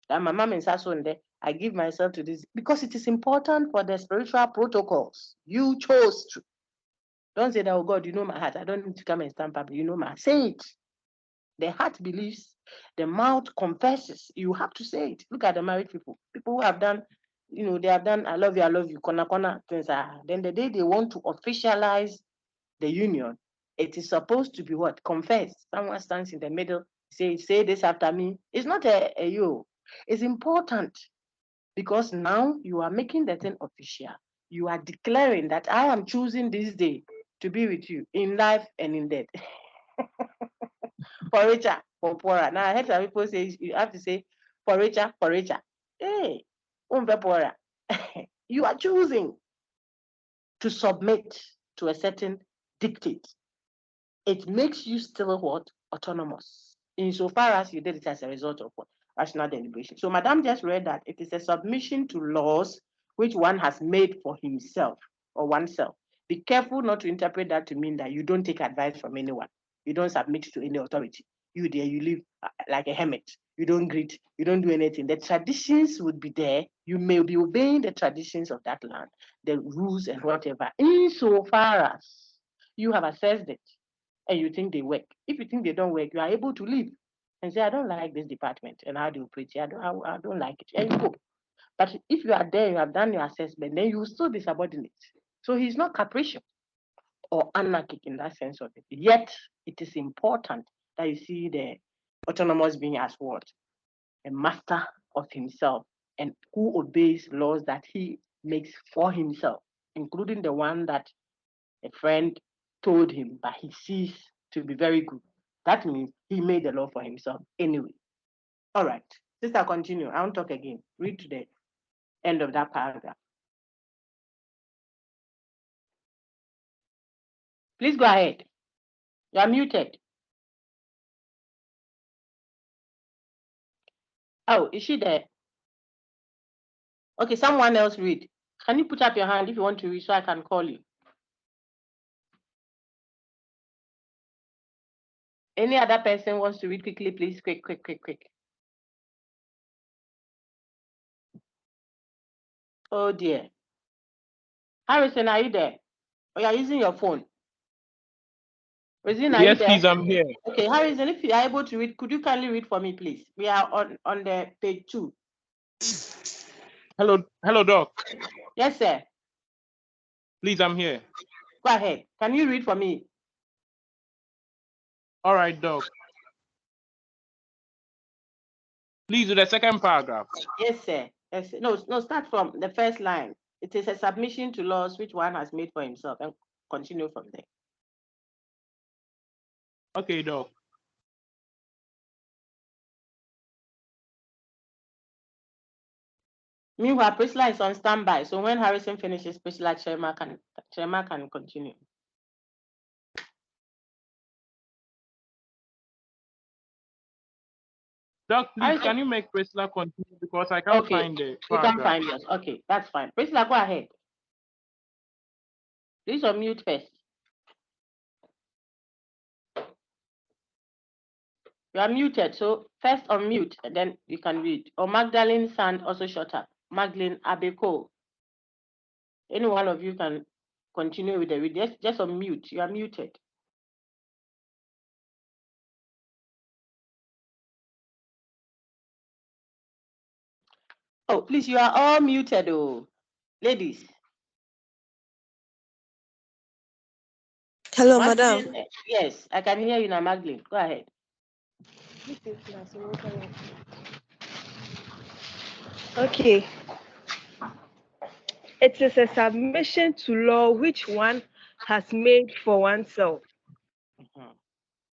that my mom is also in there. I give myself to this because it is important for the spiritual protocols. You chose to. Don't say that, oh God, you know my heart. I don't need to come and stand public. You know my heart. Say it. The heart believes, the mouth confesses. You have to say it. Look at the married people. People who have done, they have done, I love you, kona, things then the day they want to officialize the union, it is supposed to be what? Confessed. Someone stands in the middle, say this after me. It's not a you. It's important because now you are making the thing official. You are declaring that I am choosing this day to be with you in life and in death. for richer, for poorer. Now I heard some people say you have to say for richer, for richer. Hey, poorer. You are choosing to submit to a certain dictate. It makes you still what? Autonomous. Insofar as you did it as a result of what? Rational deliberation. So Madame just read that it is a submission to laws which one has made for himself or oneself. Be careful not to interpret that to mean that you don't take advice from anyone. You don't submit to any authority. You there, you live like a hermit. You don't greet, you don't do anything. The traditions would be there. You may be obeying the traditions of that land, the rules and whatever, insofar as you have assessed it and you think they work. If you think they don't work, you are able to leave and say, I don't like this department and how they operate. I don't like it. And you go. But if you are there, you have done your assessment, then you will still be subordinate. So he's not capricious or anarchic in that sense of it. Yet it is important that you see the autonomous being as what? A master of himself and who obeys laws that he makes for himself, including the one that a friend told him, but he sees to be very good. That means he made the law for himself anyway. All right, sister, continue. I won't talk again. Read to the end of that paragraph. Please go ahead. You are muted. Oh, is she there? Okay, someone else read. Can you put up your hand if you want to read so I can call you? Any other person wants to read quickly, please? Quick, quick, quick, quick. Oh dear. Harrison, are you there? Or you are using your phone? Regina, are you Yes, there? please, I'm here. Okay, Harrison, if you are able to read, could you kindly read for me, please? We are on the page 2. Hello, Doc. Yes, sir. Please, I'm here. Go ahead. Can you read for me? All right, Doc. Please do the second paragraph. Yes, sir. Yes, sir. No, start from the first line. It is a submission to laws which one has made for himself, and continue from there. Okay, Doc. Meanwhile, Priscilla is on standby. So when Harrison finishes, Priscilla Chema can continue. Doc, please, can you make Priscilla continue because I can't Okay, find the you paragraph. can find yours. Okay, that's fine. Priscilla, go ahead. Please unmute first. You are muted, so first unmute, and then you can read. Or Magdalene Sand also shut up. Magdalene Abeko. Any one of you can continue with the read. Just unmute. You are muted. Oh, please, you are all muted, oh, ladies. Hello, Magdalene, madam. yes, I can hear you now, Magdalene. Go ahead. Okay. It is a submission to law which one has made for oneself.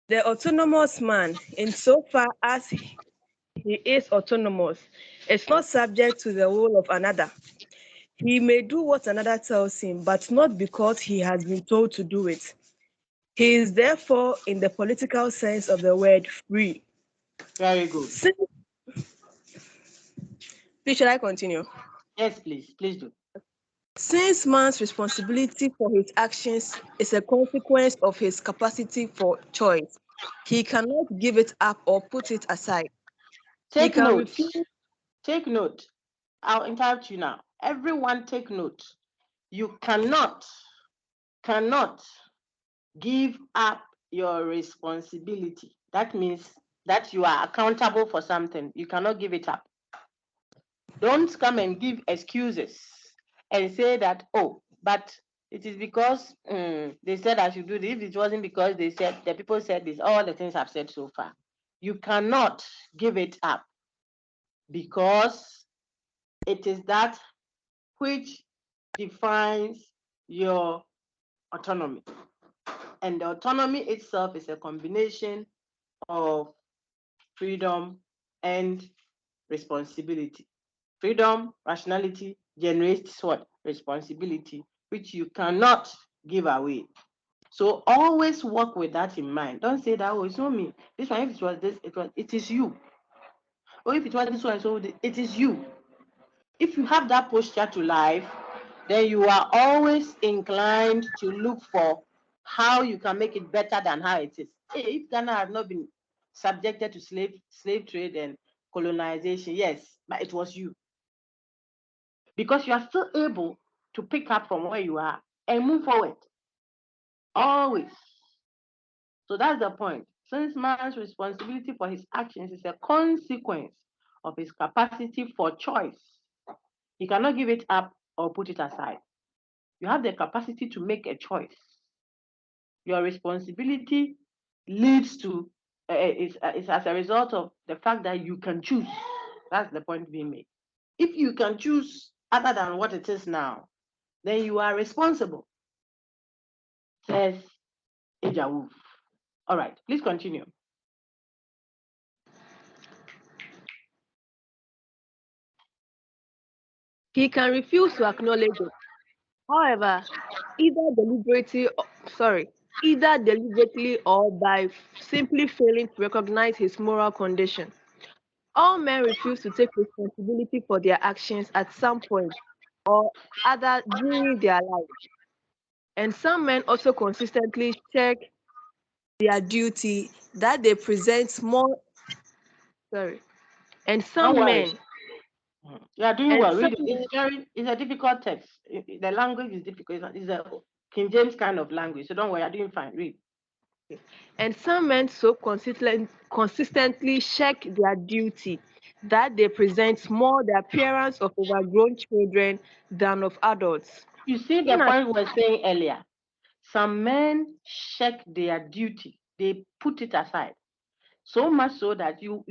The autonomous man, insofar as he is autonomous, is not subject to the will of another. He may do what another tells him, but not because he has been told to do it. He is therefore, in the political sense of the word, free. Very good. Please, should I continue? Yes, please. Please do. Since man's responsibility for his actions is a consequence of his capacity for choice, he cannot give it up or put it aside. Take note. Take note. I'll interrupt you now. Everyone take note. You cannot give up your responsibility. That means that you are accountable for something. You cannot give it up. Don't come and give excuses and say that, oh, but it is because they said I should do this. If it wasn't because the people said this, all the things I've said so far. You cannot give it up because it is that which defines your autonomy. And the autonomy itself is a combination of freedom and responsibility. Freedom, rationality generates what? Responsibility, which you cannot give away. So always work with that in mind. Don't say that, oh, it's not me. This one, if it was this, it is you. Or if it was this one, so it is you. If you have that posture to life, then you are always inclined to look for how you can make it better than how it is. If Ghana had not been subjected to slave trade and colonization, yes, but it was you. Because you are still able to pick up from where you are and move forward. Always. So that's the point. Since man's responsibility for his actions is a consequence of his capacity for choice, he cannot give it up or put it aside. You have the capacity to make a choice. Your responsibility leads to, is as a result of the fact that you can choose. That's the point being made. If you can choose other than what it is now, then you are responsible, says Ija Wolf. All right, please continue. He can refuse to acknowledge it. However, either deliberately or by simply failing to recognize his moral condition. All men refuse to take responsibility for their actions at some point or other during their life. And some men also consistently check their duty that they present more sorry. And Don't some worry. men You are doing and well. some Read it. It's a difficult text. The language is difficult. It's a King James kind of language. So don't worry, you're doing fine. Read. men so consistently check their duty that they present more the appearance of overgrown children than of adults. You see the point we were saying earlier. Some men check their duty. They put it aside. So much so that you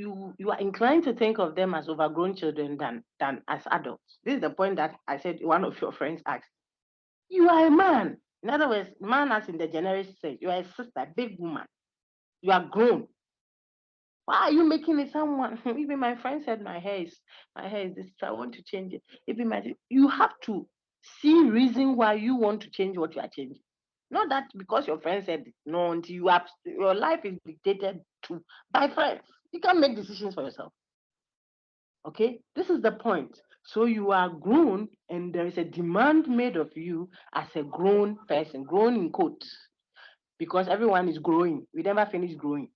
are inclined to think of them as overgrown children than as adults. This is the point that I said one of your friends asked. You are a man. In other words, man as in the generic sense. You are a sister, big woman. You are grown. Why are you making it someone? Even my friend said my hair is this. I want to change it. Even you have to see reason why you want to change what you are changing. Not that because your friend said it. No, until your life is dictated to by friends. You can't make decisions for yourself. Okay, this is the point. So you are grown, and there is a demand made of you as a grown person, grown in quotes, because everyone is growing. We never finish growing.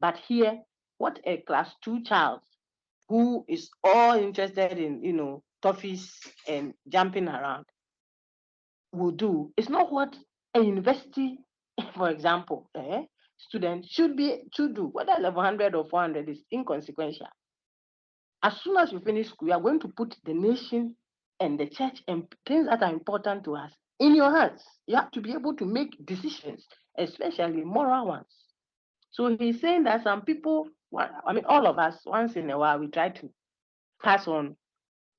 But here, what a class 2 child who is all interested in, toffees and jumping around will do is not what a university, for example, student should do. Whether level 100 or 400 is inconsequential. As soon as you finish school, you are going to put the nation and the church and things that are important to us in your hands. You have to be able to make decisions, especially moral ones. So he's saying that some people, all of us, once in a while, we try to pass on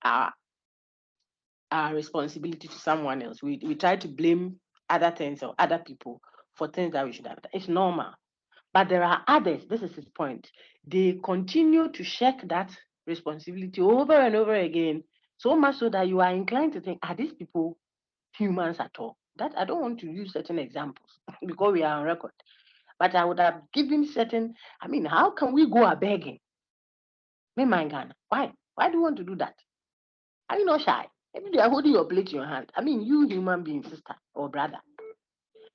our responsibility to someone else. We try to blame other things or other people for things that we should have done. It's normal. But there are others, this is his point. They continue to shirk that responsibility over and over again, so much so that you are inclined to think, are these people humans at all? That I don't want to use certain examples because we are on record. But I would have given certain, how can we go a begging? Me my Ghana. Why? Why do you want to do that? Are you not shy? Maybe they are holding your plate in your hand. You human being, sister or brother.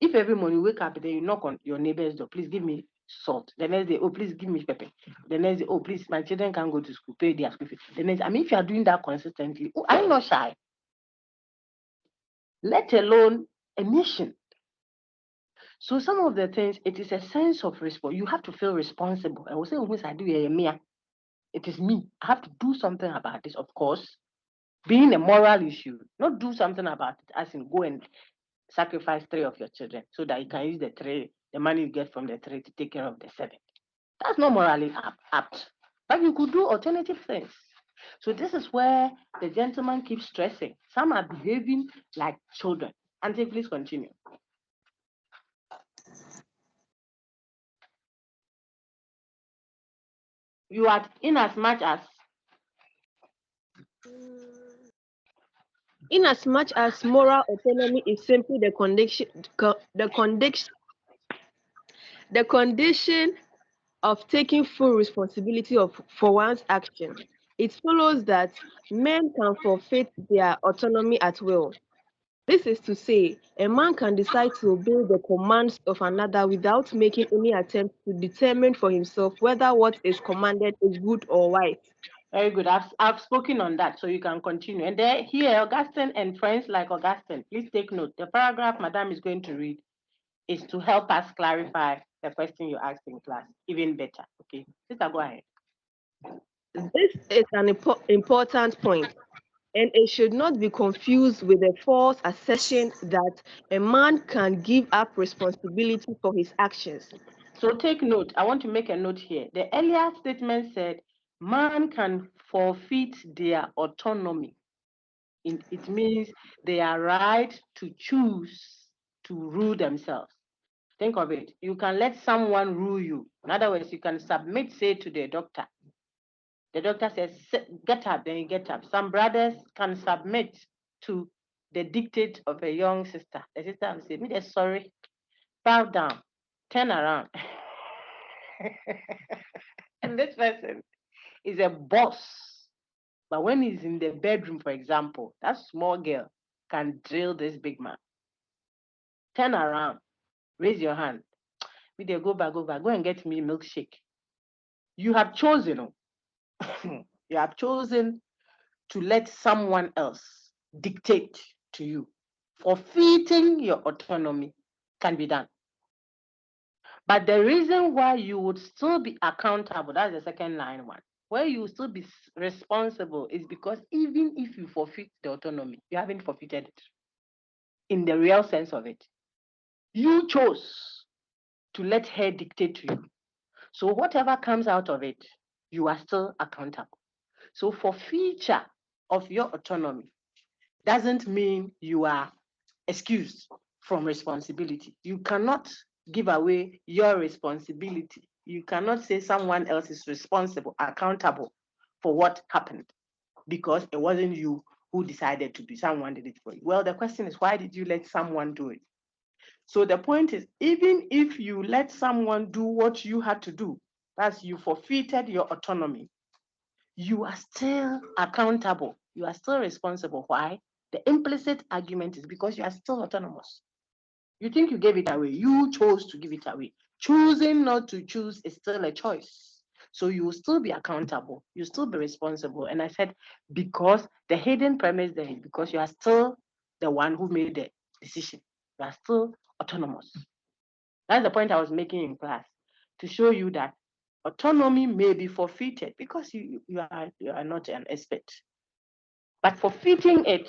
If every morning you wake up, then you knock on your neighbor's door, please give me salt. The next day, oh, please give me pepper. The next day, oh, please, my children can't go to school, pay their school fees. The next, if you are doing that consistently, are you not shy? Let alone a nation. So some of the things, it is a sense of response. You have to feel responsible. I will say, I do it is me. I have to do something about this, of course. Being a moral issue, not do something about it, as in go and sacrifice 3 of your children so that you can use the money you get from the 3 to take care of the 7. That's not morally apt. But you could do alternative things. So this is where the gentleman keeps stressing. Some are behaving like children. Auntie, please continue. You are in as much as moral autonomy is simply the condition of taking full responsibility for one's action. It follows that men can forfeit their autonomy at will. This is to say, a man can decide to obey the commands of another without making any attempt to determine for himself whether what is commanded is good or right. very good. I've spoken on that, so you can continue. And there, here, Augustine and friends like Augustine, please take note. The paragraph Madame is going to read is to help us clarify the question you asked in class even better. Okay, sister, go ahead. This is an important point, and it should not be confused with the false assertion that a man can give up responsibility for his actions. So take note. I want to make a note here. The earlier statement said man can forfeit their autonomy. It means their right to choose to rule themselves. Think of it. You can let someone rule you. In other words, you can submit, say, to the doctor. The doctor says, get up, then you get up. Some brothers can submit to the dictate of a young sister. The sister will say, me, they're sorry, bow down, turn around. And this person is a boss. But when he's in the bedroom, for example, that small girl can drill this big man. Turn around, raise your hand. Me, they go back, go and get me a milkshake. You have chosen, you have chosen to let someone else dictate to you. Forfeiting your autonomy can be done. But the reason why you would still be accountable, that's the second line one, where you will still be responsible is because even if you forfeit the autonomy, you haven't forfeited it in the real sense of it. You chose to let her dictate to you. So whatever comes out of it, you are still accountable. So forfeiture of your autonomy doesn't mean you are excused from responsibility. You cannot give away your responsibility. You cannot say someone else is responsible, accountable for what happened because it wasn't you who decided to do. Someone did it for you. Well, the question is, why did you let someone do it? So the point is, even if you let someone do what you had to do, that's you forfeited your autonomy, you are still accountable. You are still responsible. Why? The implicit argument is because you are still autonomous. You think you gave it away. You chose to give it away. Choosing not to choose is still a choice. So you will still be accountable. You still be responsible. And I said, because the hidden premise there is because you are still the one who made the decision. You are still autonomous. That's the point I was making in class, to show you that autonomy may be forfeited because you are not an expert. But forfeiting it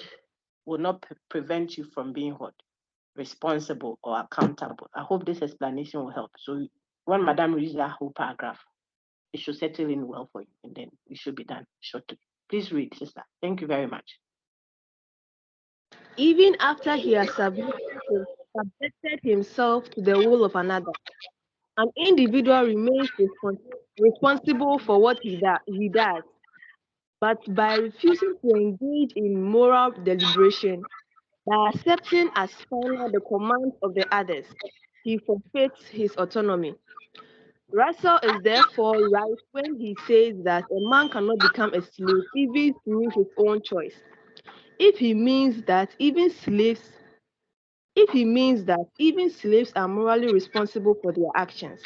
will not prevent you from being what? Responsible or accountable. I hope this explanation will help. So when Madam reads that whole paragraph, it should settle in well for you, and then we should be done shortly. Please read, sister. Thank you very much. Even after he has subjected himself to the will of another, an individual remains responsible for what he does. But by refusing to engage in moral deliberation, by accepting as final the commands of the others, he forfeits his autonomy. Russell is therefore right when he says that a man cannot become a slave even through his own choice. If he means that even slaves are morally responsible for their actions.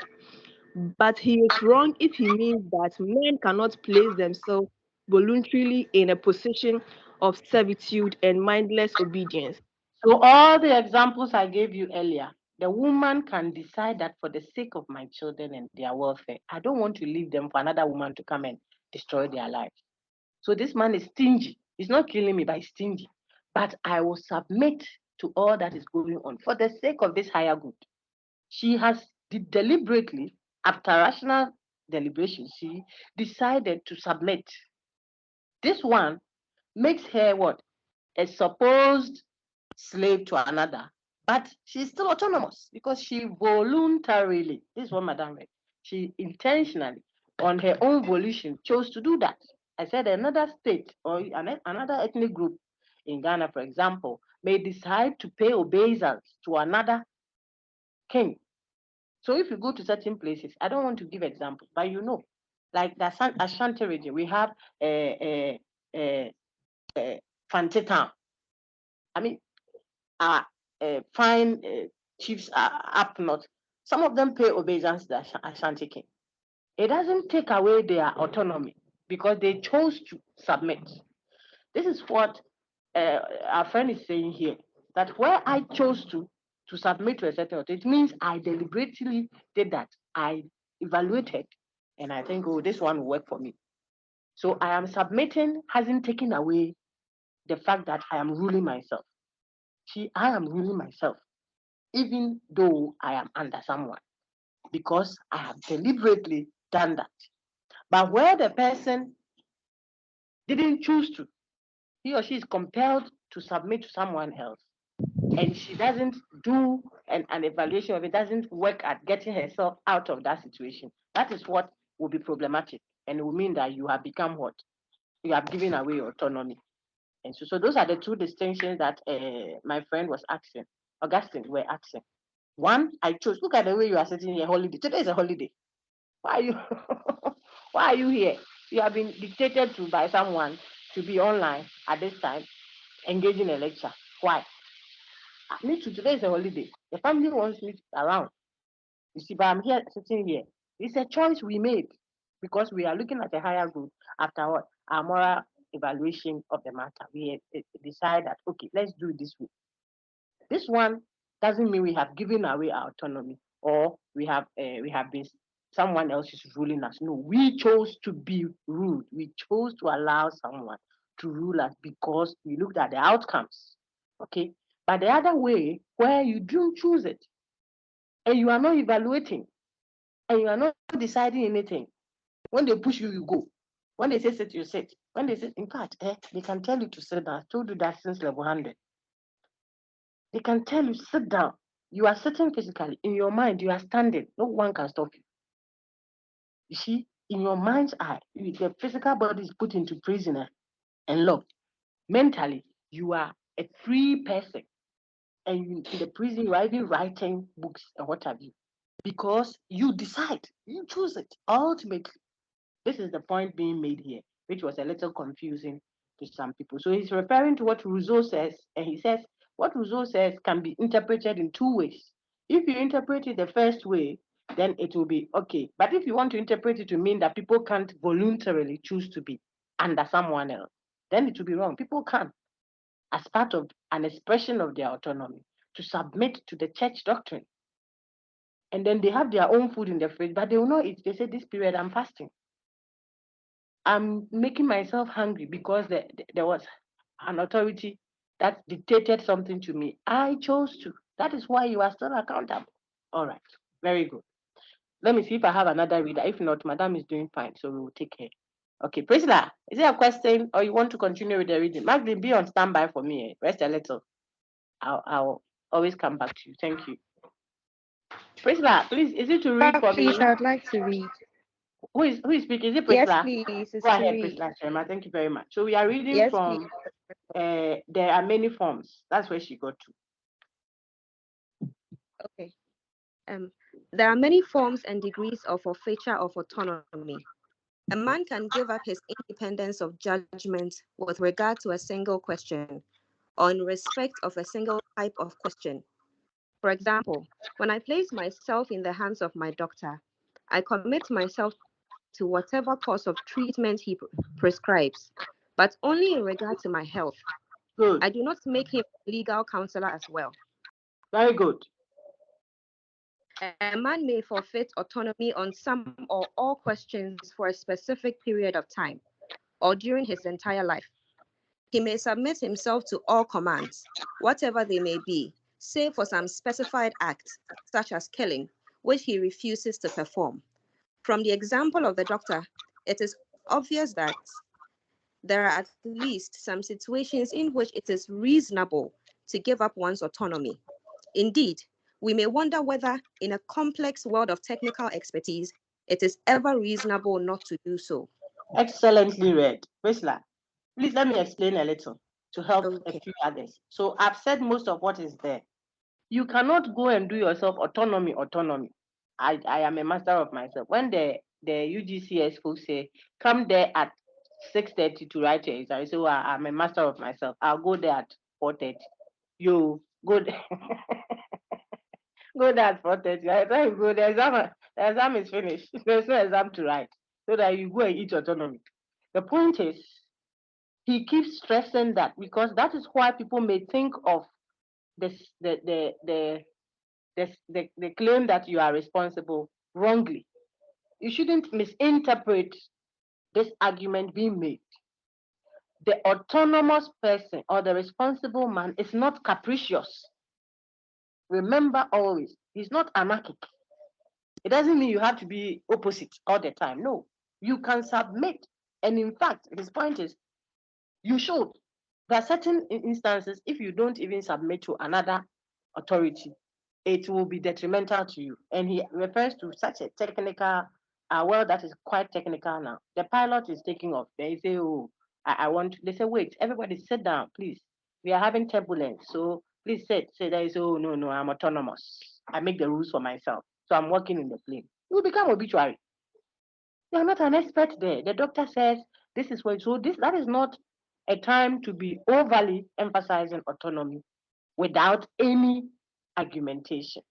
But he is wrong if he means that men cannot place themselves voluntarily in a position of servitude and mindless obedience. So all the examples I gave you earlier, the woman can decide that for the sake of my children and their welfare, I don't want to leave them for another woman to come and destroy their lives. So this man is stingy. He's not killing me, but he's stingy. But I will submit to all that is going on for the sake of this higher good. She has deliberately, after rational deliberation, she decided to submit. This one makes her what? A supposed slave to another, but she's still autonomous because she voluntarily, this is what Madam read, she intentionally, on her own volition, chose to do that. I said another state or another ethnic group in Ghana, for example, may decide to pay obeisance to another king. So if you go to certain places, I don't want to give examples, but you know, like the Ashanti region, we have Fante Town. I mean, our fine chiefs are up north. Some of them pay obeisance to the Ashanti king. It doesn't take away their autonomy because they chose to submit. This is what our friend is saying here, that where I chose to submit to a certain authority, it means I deliberately did that. I evaluated and I think, oh, this one will work for me. So I am submitting hasn't taken away the fact that I am ruling myself. See, I am ruling myself, even though I am under someone, because I have deliberately done that. But where the person didn't choose to, he or she is compelled to submit to someone else, and she doesn't do an evaluation of it, doesn't work at getting herself out of that situation. That is what will be problematic, and it will mean that you have become what? You have given away your autonomy. And so those are the two distinctions that my friend was asking, Augustine were asking. One, I chose. Look at the way you are sitting here. Holiday. Today is a holiday. Why are you? Why are you here? You have been dictated to by someone to be online at this time, engaging a lecture. Why? Me too. Today is a holiday. The family wants me around. You see, but I'm here sitting here. It's a choice we made because we are looking at a higher good after what our moral evaluation of the matter. We decide that okay, let's do it this way. This one doesn't mean we have given away our autonomy or we have been someone else is ruling us. No, we chose to be ruled. We chose to allow someone to rule us because we looked at the outcomes. Okay, but the other way where you don't choose it and you are not evaluating and you are not deciding anything. When they push you, you go. When they say sit, you sit. When they say, in fact, they can tell you to sit down. I told you that since level 100. They can tell you, sit down. You are sitting physically. In your mind, you are standing. No one can stop you. You see, in your mind's eye, the physical body is put into prisoner and locked. Mentally, you are a free person. And in the prison, you are even writing books and what have you. Because you decide, you choose it ultimately. This is the point being made here, which was a little confusing to some people. So he's referring to what Rousseau says, and he says what Rousseau says can be interpreted in two ways. If you interpret it the first way, then it will be okay. But if you want to interpret it to mean that people can't voluntarily choose to be under someone else, then it will be wrong. People can, as part of an expression of their autonomy, to submit to the church doctrine. And then they have their own food in the fridge, but they will not eat. They say, this period I'm fasting. I'm making myself hungry because there was an authority that dictated something to me. I chose to. That is why you are still accountable. All right. Very good. Let me see if I have another reader. If not, Madam is doing fine, so we will take care. Okay, Priscilla, is there a question or you want to continue with the reading? Magdalene, be on standby for me. Rest a little. I'll always come back to you. Thank you. Priscilla, please, is it to read for Please, me? I would like to read. Who is speaking? Is it Yes, Priscilla? please. It's Go to ahead, read. Priscilla Sherma. Thank you very much. So we are reading Yes, please. from there are many forms. That's where she got to. Okay. There are many forms and degrees of forfeiture of autonomy. A man can give up his independence of judgment with regard to a single question or in respect of a single type of question. For example, when I place myself in the hands of my doctor, I commit myself to whatever course of treatment he prescribes, but only in regard to my health. Good. I do not make him a legal counselor as well. Very good. A man may forfeit autonomy on some or all questions for a specific period of time or during his entire life. He may submit himself to all commands, whatever they may be, save for some specified acts, such as killing, which he refuses to perform. From the example of the doctor, it is obvious that there are at least some situations in which it is reasonable to give up one's autonomy. Indeed, we may wonder whether, in a complex world of technical expertise, It is ever reasonable not to do so. Excellently read. Whistler, please let me explain a little to help Okay. a few others. So I've said most of what is there. You cannot go and do yourself autonomy. I am a master of myself. When the UGCS folks say, come there at 6:30 to write your exam, I say, well, I'm a master of myself. I'll go there at 4:30. You go there. Go there at 4:30. By the time you go, the exam is finished. There's no exam to write. So that you go and eat autonomy. The point is, he keeps stressing that because that is why people may think of this the claim that you are responsible wrongly. You shouldn't misinterpret this argument being made. The autonomous person or the responsible man is not capricious. Remember always, he's not anarchic. It doesn't mean you have to be opposite all the time. No, you can submit. And in fact, his point is you should. There are certain instances, if you don't even submit to another authority, it will be detrimental to you. And he refers to such a technical, well, that is quite technical now. The pilot is taking off. They say, oh, I want, they say, wait, everybody sit down, please. We are having turbulence. So please sit. Say, they say, oh, no, I'm autonomous. I make the rules for myself. So I'm working in the plane. You will become obituary. You're not an expert there. The doctor says, this is what, so that is not a time to be overly emphasizing autonomy without any argumentation.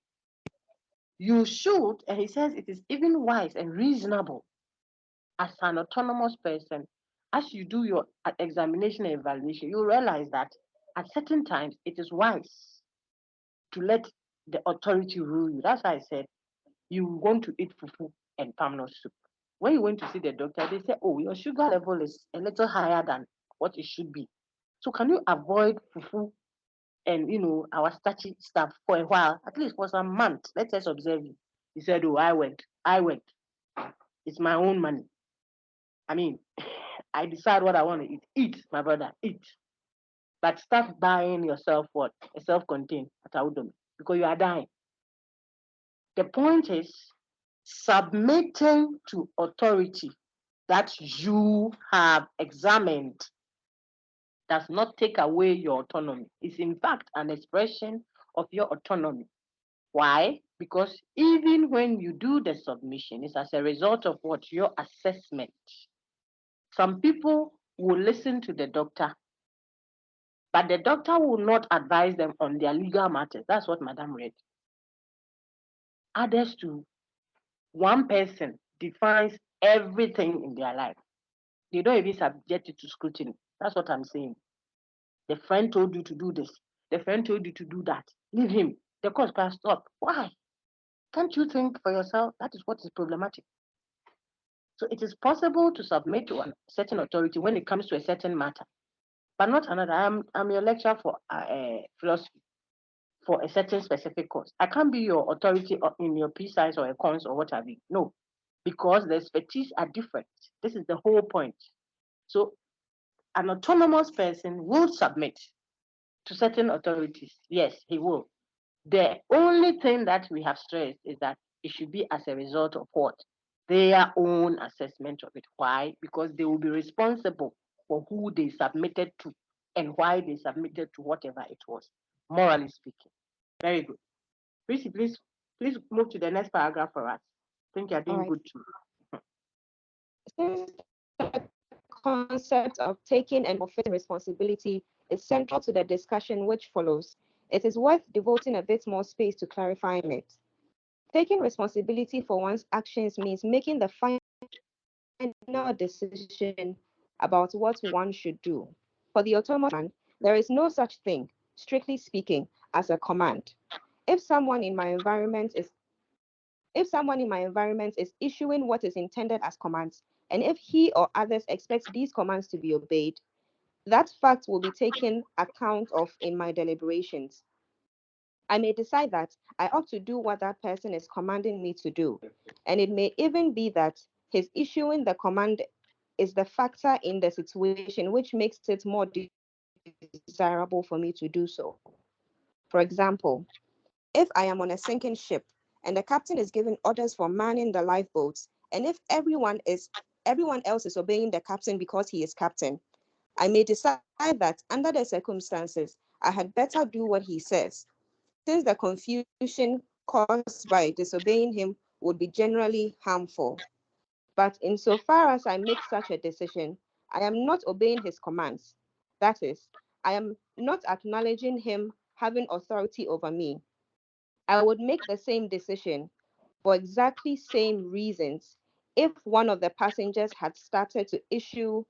You should, and he says it is even wise and reasonable as an autonomous person, as you do your examination and evaluation, you realize that at certain times it is wise to let the authority rule you. That's why I said you want to eat fufu and palm nut soup. When you went to see the doctor, they say, oh, your sugar level is a little higher than what it should be. So can you avoid fufu and our starchy stuff for a while, at least for some months? Let us observe you. He said, oh, I went. It's my own money. I mean, I decide what I want to eat. Eat, my brother, eat. But start buying yourself what? A self-contained Autonomy, because you are dying. The point is submitting to authority that you have examined does not take away your autonomy. It's in fact an expression of your autonomy. Why? Because even when you do the submission, it's as a result of what? Your assessment. Some people will listen to the doctor, but the doctor will not advise them on their legal matters. That's what Madam read. Others too. One person defines everything in their life. They don't even subject it to scrutiny. That's what I'm saying. The friend told you to do this. The friend told you to do that. Leave him. The course can stop. Why? Can't you think for yourself? That is what is problematic. So it is possible to submit to a certain authority when it comes to a certain matter, but not another. I'm your lecturer for philosophy for a certain specific course. I can't be your authority in your pre-science or a cons or what have you. No, because the expertise are different. This is the whole point. So an autonomous person will submit to certain authorities. Yes, he will. The only thing that we have stressed is that it should be as a result of what? Their own assessment of it. Why? Because they will be responsible for who they submitted to and why they submitted to whatever it was, morally speaking. Very good. Please move to the next paragraph for us. I think you're doing good too. Since the concept of taking and fulfilling responsibility is central to the discussion which follows, it is worth devoting a bit more space to clarifying it. Taking responsibility for one's actions means making the final decision about what one should do. For the autonomous man, there is no such thing, strictly speaking, as a command. If someone in my environment is issuing what is intended as commands, and if he or others expect these commands to be obeyed, that fact will be taken account of in my deliberations. I may decide that I ought to do what that person is commanding me to do, and it may even be that his issuing the command is the factor in the situation which makes it more desirable for me to do so. For example, if I am on a sinking ship and the captain is giving orders for manning the lifeboats, And if everyone else is obeying the captain because he is captain, I may decide that under the circumstances, I had better do what he says, since the confusion caused by disobeying him would be generally harmful. But insofar as I make such a decision, I am not obeying his commands. That is, I am not acknowledging him having authority over me. I would make the same decision for exactly same reasons if one of the passengers had started to issue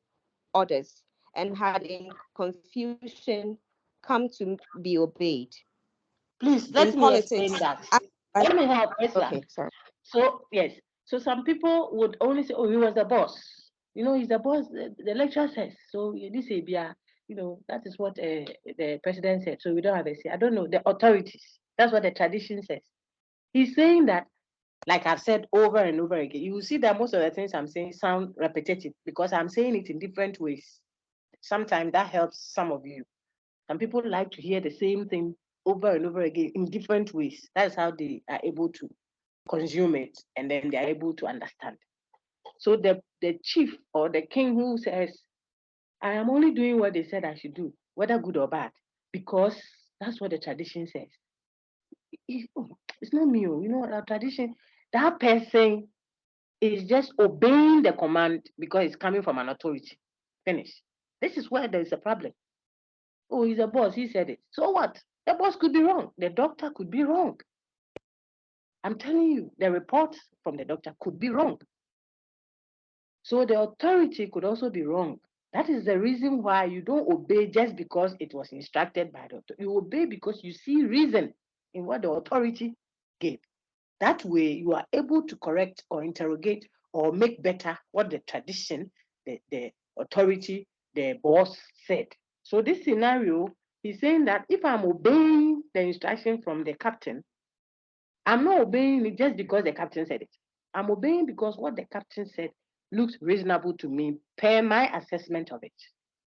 orders and had in confusion come to be obeyed. Please In let me explain politics, that. Let me help Islam. okay, sorry. So yes, so some people would only say, "Oh, he was the boss." You know, he's the boss. The lecturer says so. This ABR, you know, that is what the president said. So we don't have a say. I don't know the authorities. That's what the tradition says. He's saying that, like I've said over and over again. You will see that most of the things I'm saying sound repetitive because I'm saying it in different ways. Sometimes that helps some of you. Some people like to hear the same thing over and over again in different ways. That's how they are able to consume it, and then they are able to understand. So the chief or the king who says, I am only doing what they said I should do, whether good or bad, because that's what the tradition says. It's not me, you know, our tradition, that person is just obeying the command because it's coming from an authority. Finish. This is where there is a problem. Oh, he's a boss, he said it. So what? The boss could be wrong. The doctor could be wrong. I'm telling you, the report from the doctor could be wrong. So the authority could also be wrong. That is the reason why you don't obey just because it was instructed by the authority. You obey because you see reason in what the authority gave. That way, you are able to correct or interrogate or make better what the tradition, the authority, the boss said. So this scenario, he's saying that if I'm obeying the instruction from the captain, I'm not obeying it just because the captain said it. I'm obeying because what the captain said looks reasonable to me per my assessment of it.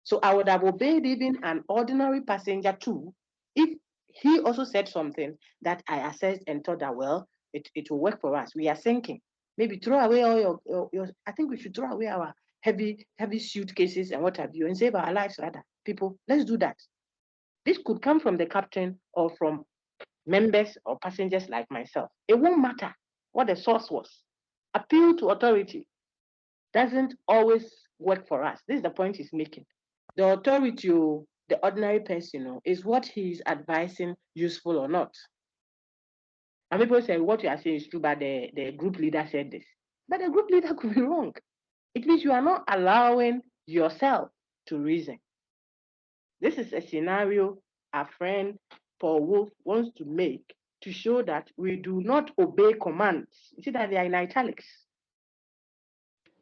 So I would have obeyed even an ordinary passenger too if he also said something that I assessed and thought that, well, it will work for us. We are sinking. Maybe throw away all your I think we should throw away our heavy suitcases and what have you and save our lives rather. People, let's do that. This could come from the captain or from members or passengers like myself. It won't matter what the source was. Appeal to authority doesn't always work for us. This is the point he's making. The authority, the ordinary person, is what he's advising useful or not. And people say what you are saying is true, but the group leader said this. But the group leader could be wrong. It means you are not allowing yourself to reason. This is a scenario our friend Paul Wolf wants to make to show that we do not obey commands. You see that they are in italics.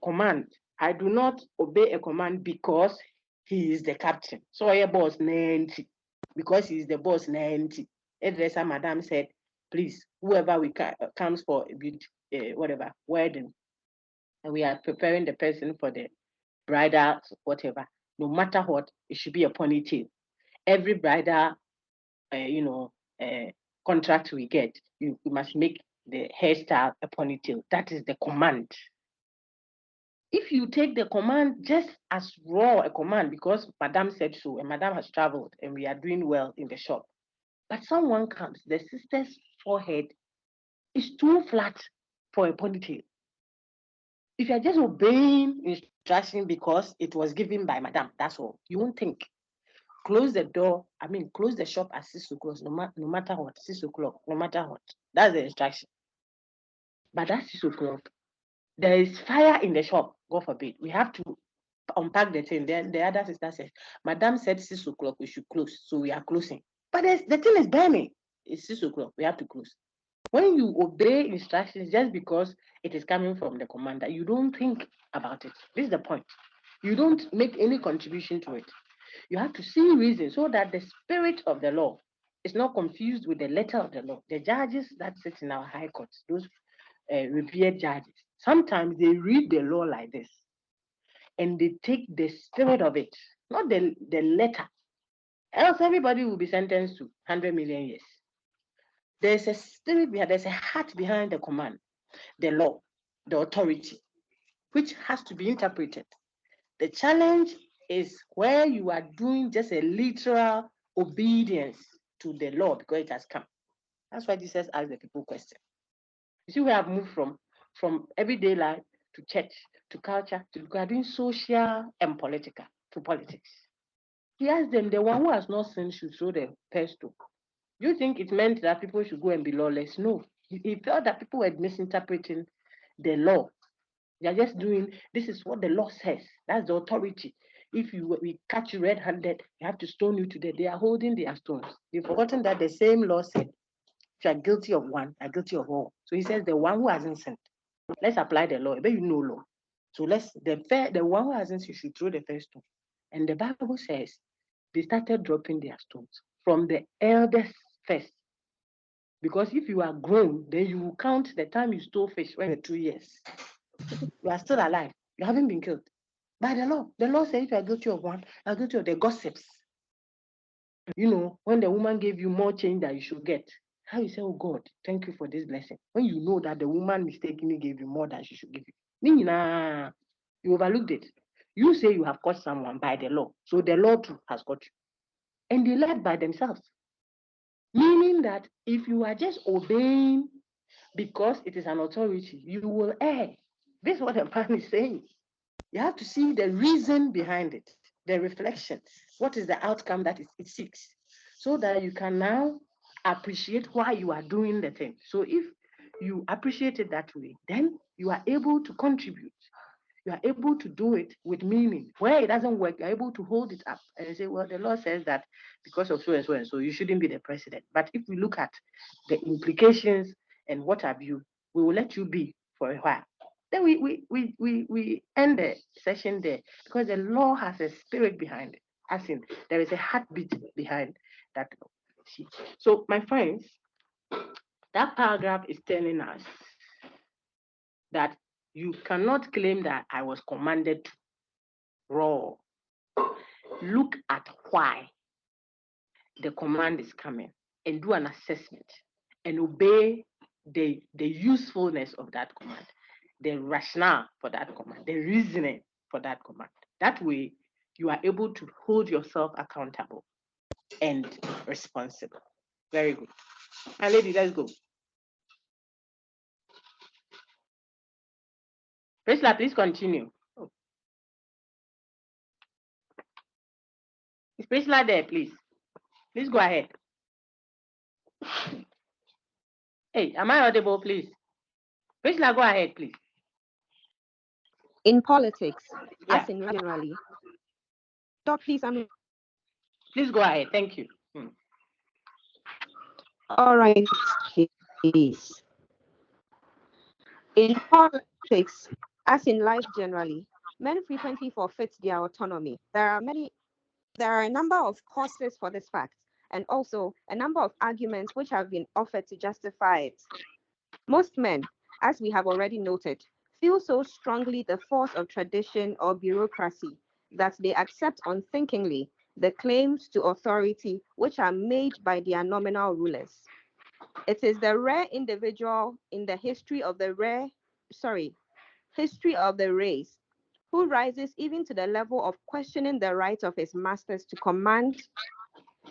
Command. I do not obey a command because he is the captain. So a boss 90. Because he is the boss 90. Hairdresser madam said, please, whoever comes for whatever, wedding, and we are preparing the person for the bridal, whatever, no matter what, it should be a ponytail. Every bridal, contract we get, you must make the hairstyle a ponytail. That is the command. If you take the command just as raw a command because madam said so and madam has traveled and we are doing well in the shop, but someone comes, the sister's forehead is too flat for a ponytail. If you're just obeying instruction because it was given by madam, that's all. You won't think. Close the door, close the shop at 6 o'clock, no matter what, 6 o'clock, no matter what. That's the instruction. But that's 6 o'clock. There is fire in the shop, God forbid. We have to unpack the thing. Then the other sister says, Madam said 6 o'clock, we should close. So we are closing. But the thing is burning. It's 6 o'clock, we have to close. When you obey instructions just because it is coming from the commander, you don't think about it. This is the point. You don't make any contribution to it. You have to see reason so that the spirit of the law is not confused with the letter of the law. The judges that sit in our high courts, those revered judges, sometimes they read the law like this and they take the spirit of it, not the letter. Else everybody will be sentenced to 100 million years. There's a spirit behind, there's a heart behind the command, the law. the authority, which has to be interpreted. The challenge is where you are doing just a literal obedience to the law because it has come. That's why Jesus asked the people question. You see, we have moved from everyday life to church to culture to we are doing social and political to politics. He asked them, the one who has not sinned should throw the first stone. You think it meant that people should go and be lawless? No. He felt that people were misinterpreting the law. They are just doing, this is what the law says. That's the authority. If we catch you red-handed, we have to stone you to death. They are holding their stones. They've forgotten that the same law said, if you are guilty of one, you are guilty of all. So he says, the one who hasn't sinned, let's apply the law. But you know law. So the one who hasn't sinned should throw the first stone. And the Bible says, they started dropping their stones from the eldest first. Because if you are grown, then you will count the time you stole fish when you're 2 years. You are still alive. You haven't been killed. By the law. The law says if you are guilty of one, you are guilty of the gossips. You know, when the woman gave you more change than you should get, how you say, oh God, thank you for this blessing. When you know that the woman mistakenly gave you more than she should give you. You overlooked it. You say you have caught someone by the law. So the law too has caught you. And they led by themselves. Meaning that if you are just obeying because it is an authority, you will err. This is what the man is saying. You have to see the reason behind it, the reflection. What is the outcome that it seeks? So that you can now appreciate why you are doing the thing. So if you appreciate it that way, then you are able to contribute. You are able to do it with meaning. Where it doesn't work, you're able to hold it up and say, well, the law says that because of so and so and so, you shouldn't be the president. But if we look at the implications and what have you, we will let you be for a while. Then we end the session there because the law has a spirit behind it. As in, there is a heartbeat behind that law. So, my friends, that paragraph is telling us that you cannot claim that I was commanded to. Raw. Look at why the command is coming and do an assessment and obey the usefulness of that command, the rationale for that command, the reasoning for that command. That way, you are able to hold yourself accountable and responsible. Very good. My lady, let's go. Priscilla, please continue. Oh. Is Priscilla there, please? Please go ahead. Hey, am I audible, please? Priscilla, go ahead, please. In politics, as in generally. Doc, please, Please go ahead. Thank you. All right, please. In politics, as in life generally, men frequently forfeit their autonomy. There are a number of causes for this fact, and also a number of arguments which have been offered to justify it. Most men, as we have already noted, feel so strongly the force of tradition or bureaucracy that they accept unthinkingly the claims to authority which are made by their nominal rulers. It is the rare individual in the history of the race who rises even to the level of questioning the right of his masters to command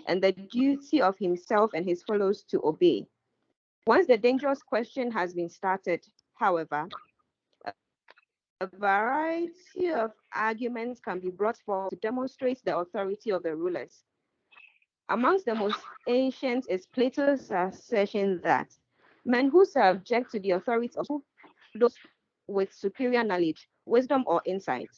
and the duty of himself and his fellows to obey. Once the dangerous question has been started, however, a variety of arguments can be brought forward to demonstrate the authority of the rulers. Amongst the most ancient is Plato's assertion that men who subject to the authority of those with superior knowledge, wisdom, or insight.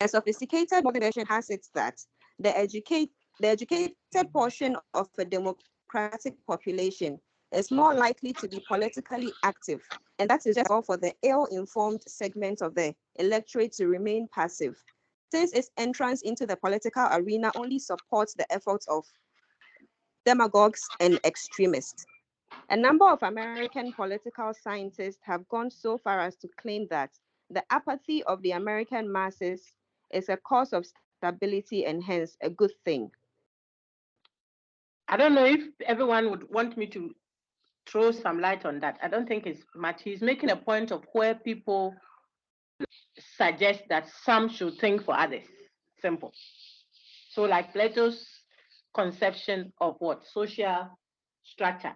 A sophisticated modern version has it that the educated portion of a democratic population is more likely to be politically active, and that is just all for the ill-informed segment of the electorate to remain passive, since its entrance into the political arena only supports the efforts of demagogues and extremists. A number of American political scientists have gone so far as to claim that the apathy of the American masses is a cause of stability and hence a good thing. I don't know if everyone would want me to throw some light on that. I don't think it's much. He's making a point of where people suggest that some should think for others. Simple. So like Plato's conception of what? Social structure.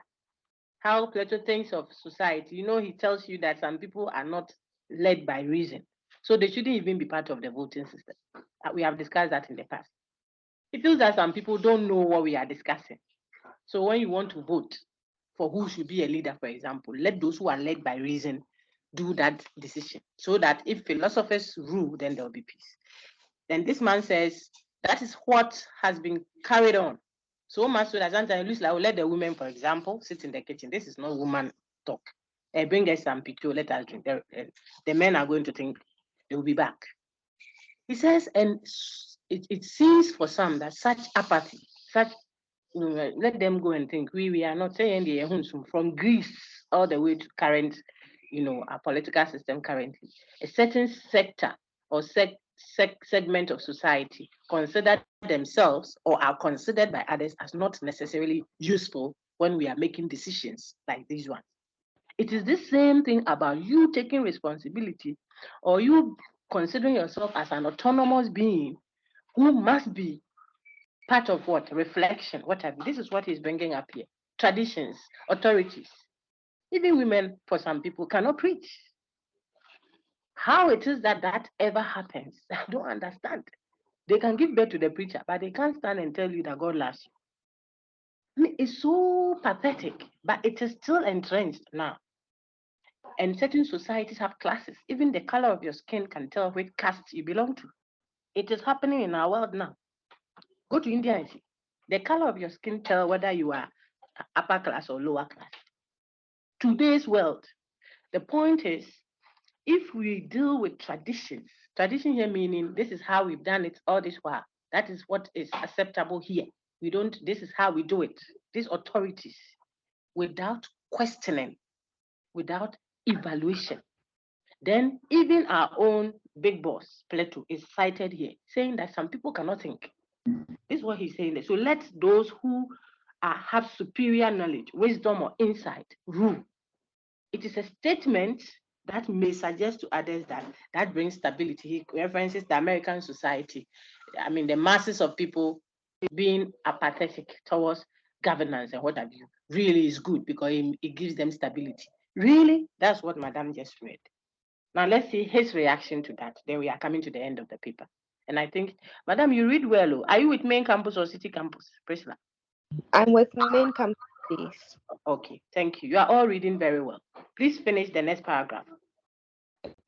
How Plato thinks of society. You know, he tells you that some people are not led by reason. So they shouldn't even be part of the voting system. We have discussed that in the past. He feels that some people don't know what we are discussing. So when you want to vote for who should be a leader, for example, let those who are led by reason do that decision so that if philosophers rule, then there'll be peace. Then this man says that is what has been carried on. So much so that sometimes it looks like, let the women, for example, sit in the kitchen. This is not woman talk. Bring us some picture, let us drink. The men are going to think they will be back. He says, and it seems for some that such apathy, such let them go and think. We are not saying the from Greece all the way to current, our political system currently. A certain sector or segment of society consider themselves or are considered by others as not necessarily useful when we are making decisions like these ones. It is the same thing about you taking responsibility or you considering yourself as an autonomous being who must be part of what? Reflection, what have you. This is what he's bringing up here. Traditions, authorities. Even women, for some people, cannot preach. How it is that that ever happens, I don't understand. They can give birth to the preacher, but they can't stand and tell you that God loves you. I mean, it's so pathetic, but it is still entrenched now. And certain societies have classes. Even the color of your skin can tell which caste you belong to. It is happening in our world now. Go to India and see. The color of your skin tell whether you are upper class or lower class. Today's world, the point is, if we deal with traditions, tradition here meaning this is how we've done it all this while. That is what is acceptable here. This is how we do it. These authorities, without questioning, without evaluation, then even our own big boss, Plato, is cited here, saying that some people cannot think. This is what he's saying there. So let those who have superior knowledge, wisdom, or insight rule. It is a statement that may suggest to others that that brings stability. He references the American society. I mean, the masses of people being apathetic towards governance and what have you really is good because it gives them stability. Really? That's what Madame just read. Now let's see his reaction to that. Then we are coming to the end of the paper. And I think, Madam, you read well. Oh. Are you with main campus or city campus, Priscilla? I'm with main campus, please. Okay, thank you. You are all reading very well. Please finish the next paragraph.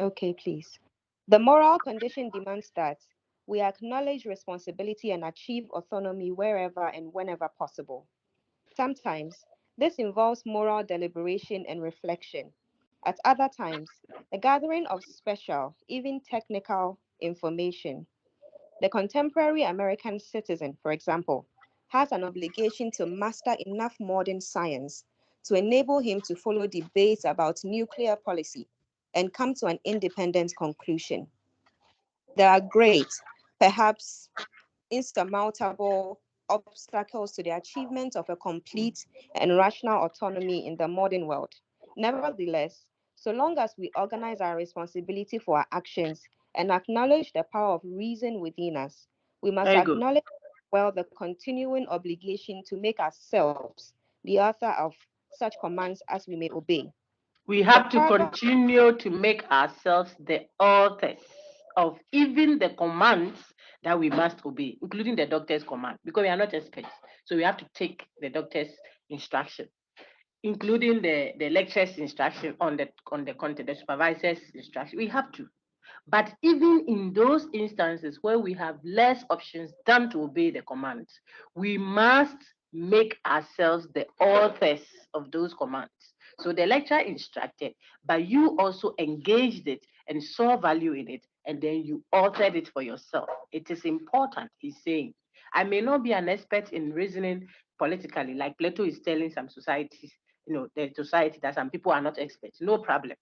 Okay, please. The moral condition demands that we acknowledge responsibility and achieve autonomy wherever and whenever possible. Sometimes, this involves moral deliberation and reflection. At other times, the gathering of special, even technical information. The contemporary American citizen, for example, has an obligation to master enough modern science to enable him to follow debates about nuclear policy and come to an independent conclusion. There are great, perhaps insurmountable obstacles to the achievement of a complete and rational autonomy in the modern world. Nevertheless, so long as we organize our responsibility for our actions and acknowledge the power of reason within us, we must Very good. acknowledge well the continuing obligation to make ourselves the author of such commands as we may obey. We The have to paragraph continue to make ourselves the authors of even the commands that we must obey, including the doctor's command, because we are not experts. So we have to take the doctor's instruction, including the lecturer's instruction on the content, the supervisor's instruction. We have to. But even in those instances where we have less options than to obey the commands, we must make ourselves the authors of those commands. So the lecturer instructed, but you also engaged it and saw value in it, and then you altered it for yourself. It is important, he's saying. I may not be an expert in reasoning politically, like Plato is telling some societies, the society that some people are not experts, no problem.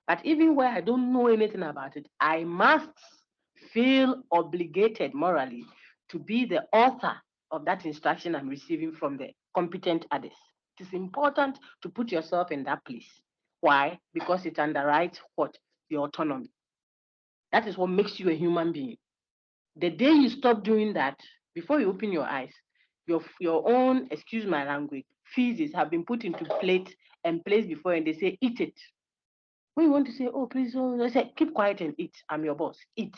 But even where I don't know anything about it, I must feel obligated morally to be the author of that instruction I'm receiving from the competent others. It is important to put yourself in that place. Why? Because it underwrites what? Your autonomy. That is what makes you a human being. The day you stop doing that, before you open your eyes, your own, excuse my language, feces have been put into plate and placed before you, and they say, eat it. When you want to say, oh, please, oh, they say, keep quiet and eat. I'm your boss. Eat.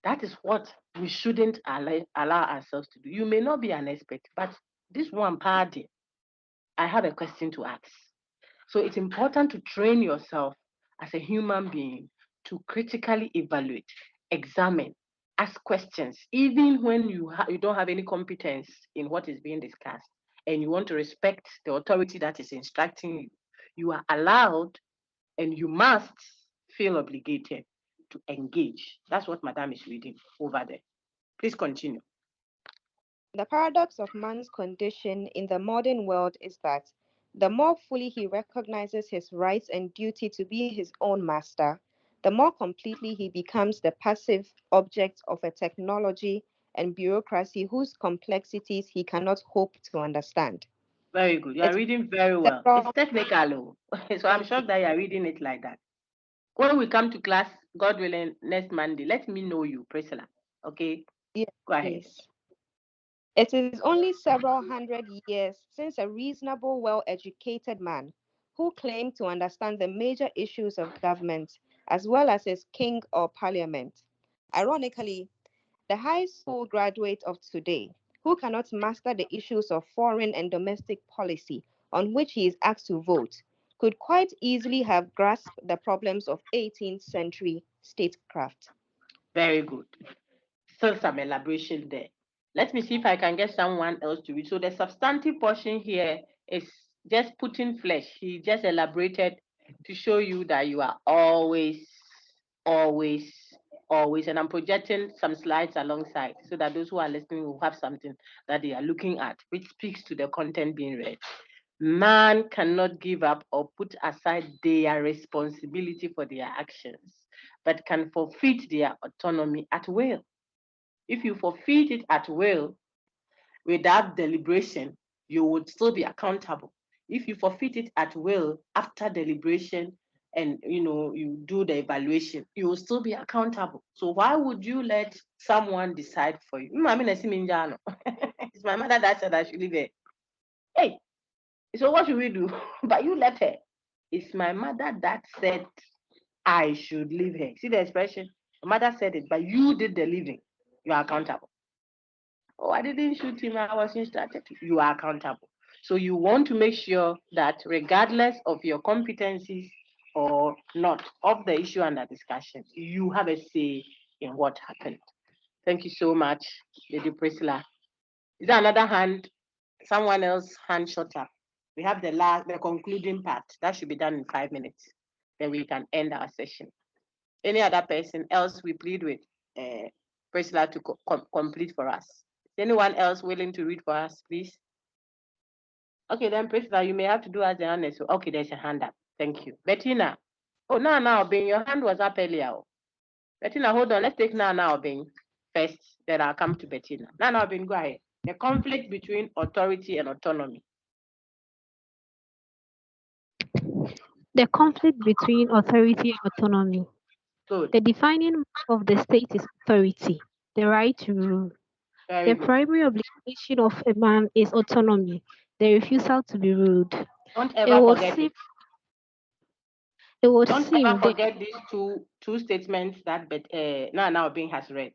That is what we shouldn't allow ourselves to do. You may not be an expert, but this one party, I have a question to ask. So it's important to train yourself as a human being to critically evaluate, examine, ask questions, even when you don't have any competence in what is being discussed and you want to respect the authority that is instructing you. You are allowed and you must feel obligated to engage. That's what Madame is reading over there. Please continue. The paradox of man's condition in the modern world is that the more fully he recognizes his rights and duty to be his own master, the more completely he becomes the passive object of a technology and bureaucracy whose complexities he cannot hope to understand. Very good. You are It reading very is well. It's several, technical, so I'm thank you. shocked that you are reading it like that. When we come to class, God willing, next Monday, let me know you, Priscilla. Okay? Yes, Go ahead. please. It is only several hundred years since a reasonable, well-educated man who claimed to understand the major issues of government as well as his king or parliament. Ironically, the high school graduate of today, who cannot master the issues of foreign and domestic policy on which he is asked to vote, could quite easily have grasped the problems of 18th century statecraft. Very good. Still some elaboration there. Let me see if I can get someone else to read. So the substantive portion here is just putting flesh. He just elaborated to show you that you are always, always, always, and I'm projecting some slides alongside so that those who are listening will have something that they are looking at, which speaks to the content being read. Man cannot give up or put aside their responsibility for their actions, but can forfeit their autonomy at will. If you forfeit it at will without deliberation, you would still be accountable. If you forfeit it at will after deliberation and you do the evaluation, you will still be accountable. So why would you let someone decide for you? It's my mother that said I should leave her. Hey, so what should we do? But you let her. It's my mother that said I should leave her. See the expression? The mother said it, but you did the living. You are accountable. Oh, I didn't shoot him. I was instructed. You are accountable. So you want to make sure that regardless of your competencies or not of the issue under discussion, you have a say in what happened. Thank you so much, Lady Priscilla. Is there another hand? Someone else hand shot up. We have the concluding part. That should be done in 5 minutes. Then we can end our session. Any other person else we plead with Priscilla to complete for us? Is anyone else willing to read for us, please? Okay, then Priscilla, you may have to do as the honest. Okay, there's a hand up. Thank you. Bettina. Oh, now, Ben, your hand was up earlier. Bettina, hold on. Let's take now, Ben, first. Then I'll come to Bettina. Now, Ben, go ahead. The conflict between authority and autonomy. The conflict between authority and autonomy. Good. The defining mark of the state is authority, the right to rule. Very The good. primary obligation of a man is autonomy, the refusal to be ruled. Don't It ever would forget seem it. it would Don't seem ever that forget these two statements that now Bing has read.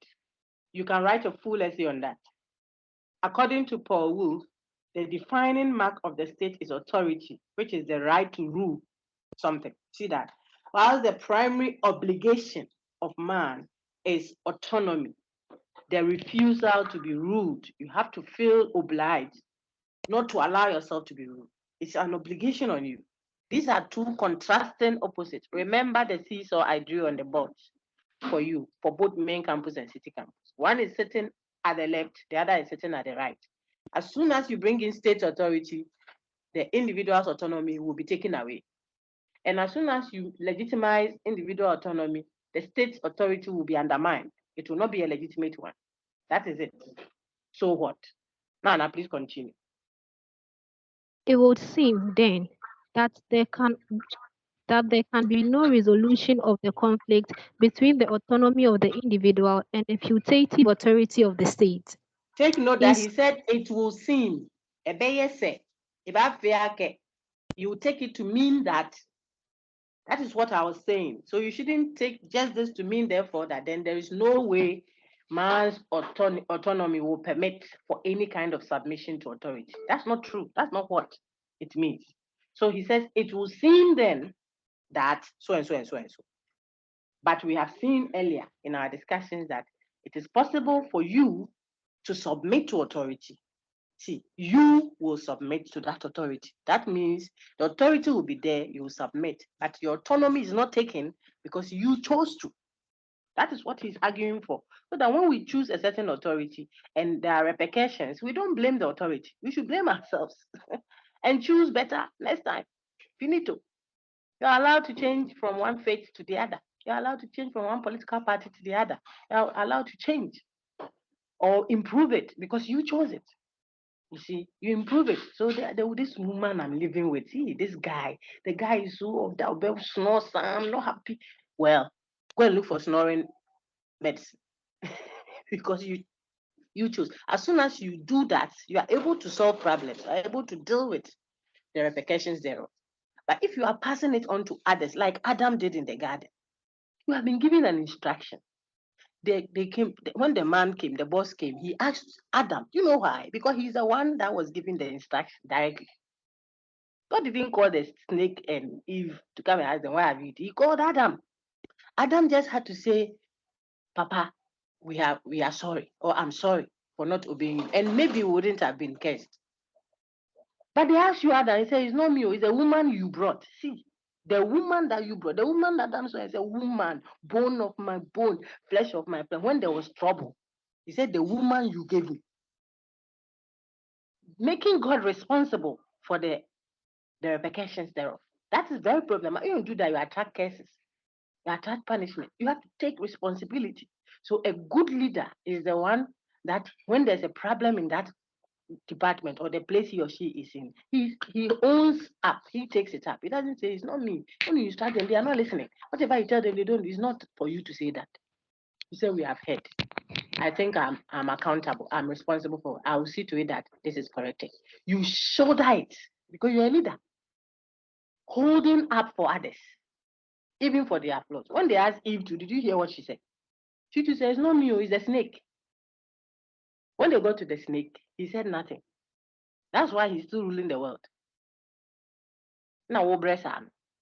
You can write a full essay on that. According to Paul Wolf, the defining mark of the state is authority, which is the right to rule something. See that? While the primary obligation of man is autonomy, the refusal to be ruled. You have to feel obliged not to allow yourself to be ruled. It's an obligation on you. These are two contrasting opposites. Remember the seesaw I drew on the board for you, for both main campus and city campus. One is sitting at the left, the other is sitting at the right. As soon as you bring in state authority, the individual's autonomy will be taken away. And as soon as you legitimize individual autonomy, the state authority will be undermined. It will not be a legitimate one. That is it. So what? Nana, please continue. It would seem then that there can be no resolution of the conflict between the autonomy of the individual and the putative authority of the state. Take note In that he said it will seem. You take it to mean that. That is what I was saying. So you shouldn't take just this to mean, therefore, that then there is no way man's autonomy will permit for any kind of submission to authority. That's not true. That's not what it means. So he says it will seem then that so and so and so and so. But we have seen earlier in our discussions that it is possible for you to submit to authority. See, you will submit to that authority. That means the authority will be there, you will submit, but your autonomy is not taken because you chose to. That is what he's arguing for. So that when we choose a certain authority and there are repercussions, we don't blame the authority. We should blame ourselves and choose better next time. Finito. You're allowed to change from one faith to the other. You're allowed to change from one political party to the other. You're allowed to change or improve it because you chose it. You see, you improve it. So this woman I'm living with, see, this guy, the guy is so of that snore, I'm not happy. Well, go and look for snoring medicine because you choose. As soon as you do that, you are able to solve problems, you are able to deal with the repercussions thereof. But if you are passing it on to others, like Adam did in the garden, you have been given an instruction. They came when the man came, the boss came. He asked Adam, you know why? Because he's the one that was giving the instruction directly. God didn't call the snake and Eve to come and ask them, why have you eaten? He called Adam. Adam just had to say, Papa, we are sorry, or I'm sorry for not obeying you. And maybe we wouldn't have been cursed. But they asked you, Adam, he said, it's not me, it's a woman you brought. See, the woman that you brought, the woman that Adam saw is a woman, bone of my bone, flesh of my flesh. When there was trouble, he said, the woman you gave me. Making God responsible for the repercussions thereof. That is very problematic. You don't do that, you attract curses, you attract punishment. You have to take responsibility. So a good leader is the one that when there's a problem in that department or the place he or she is in, he owns up, he takes it up. He doesn't say it's not me. When you start them, they are not listening. Whatever you tell them they don't, it's not for you to say that. You say we have heard. I think I'm accountable. I'm responsible for it. I will see to it that this is corrected. You shoulder it because you're a leader. Holding up for others, even for the applause. When they asked Eve to, did you hear what she said? She too says, no, me, it's a snake. When they got to the snake, he said nothing. That's why he's still ruling the world. Now,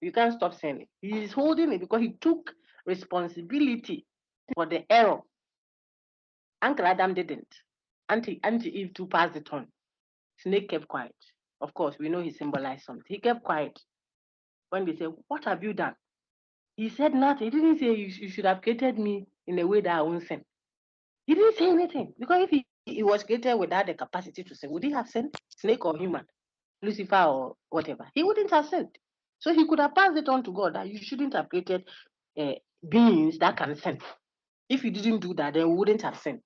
you can't stop saying it. He is holding it because he took responsibility for the error. Uncle Adam didn't. Auntie Eve too passed it on. Snake kept quiet. Of course, we know he symbolized something. He kept quiet. When they said, what have you done? He said nothing. He didn't say you should have created me in a way that I won't sin. He didn't say anything. Because if he was created without the capacity to sin, would he have sinned? Snake or human? Lucifer or whatever? He wouldn't have sinned. So he could have passed it on to God that you shouldn't have created beings that can sin. If you didn't do that, then we wouldn't have sinned.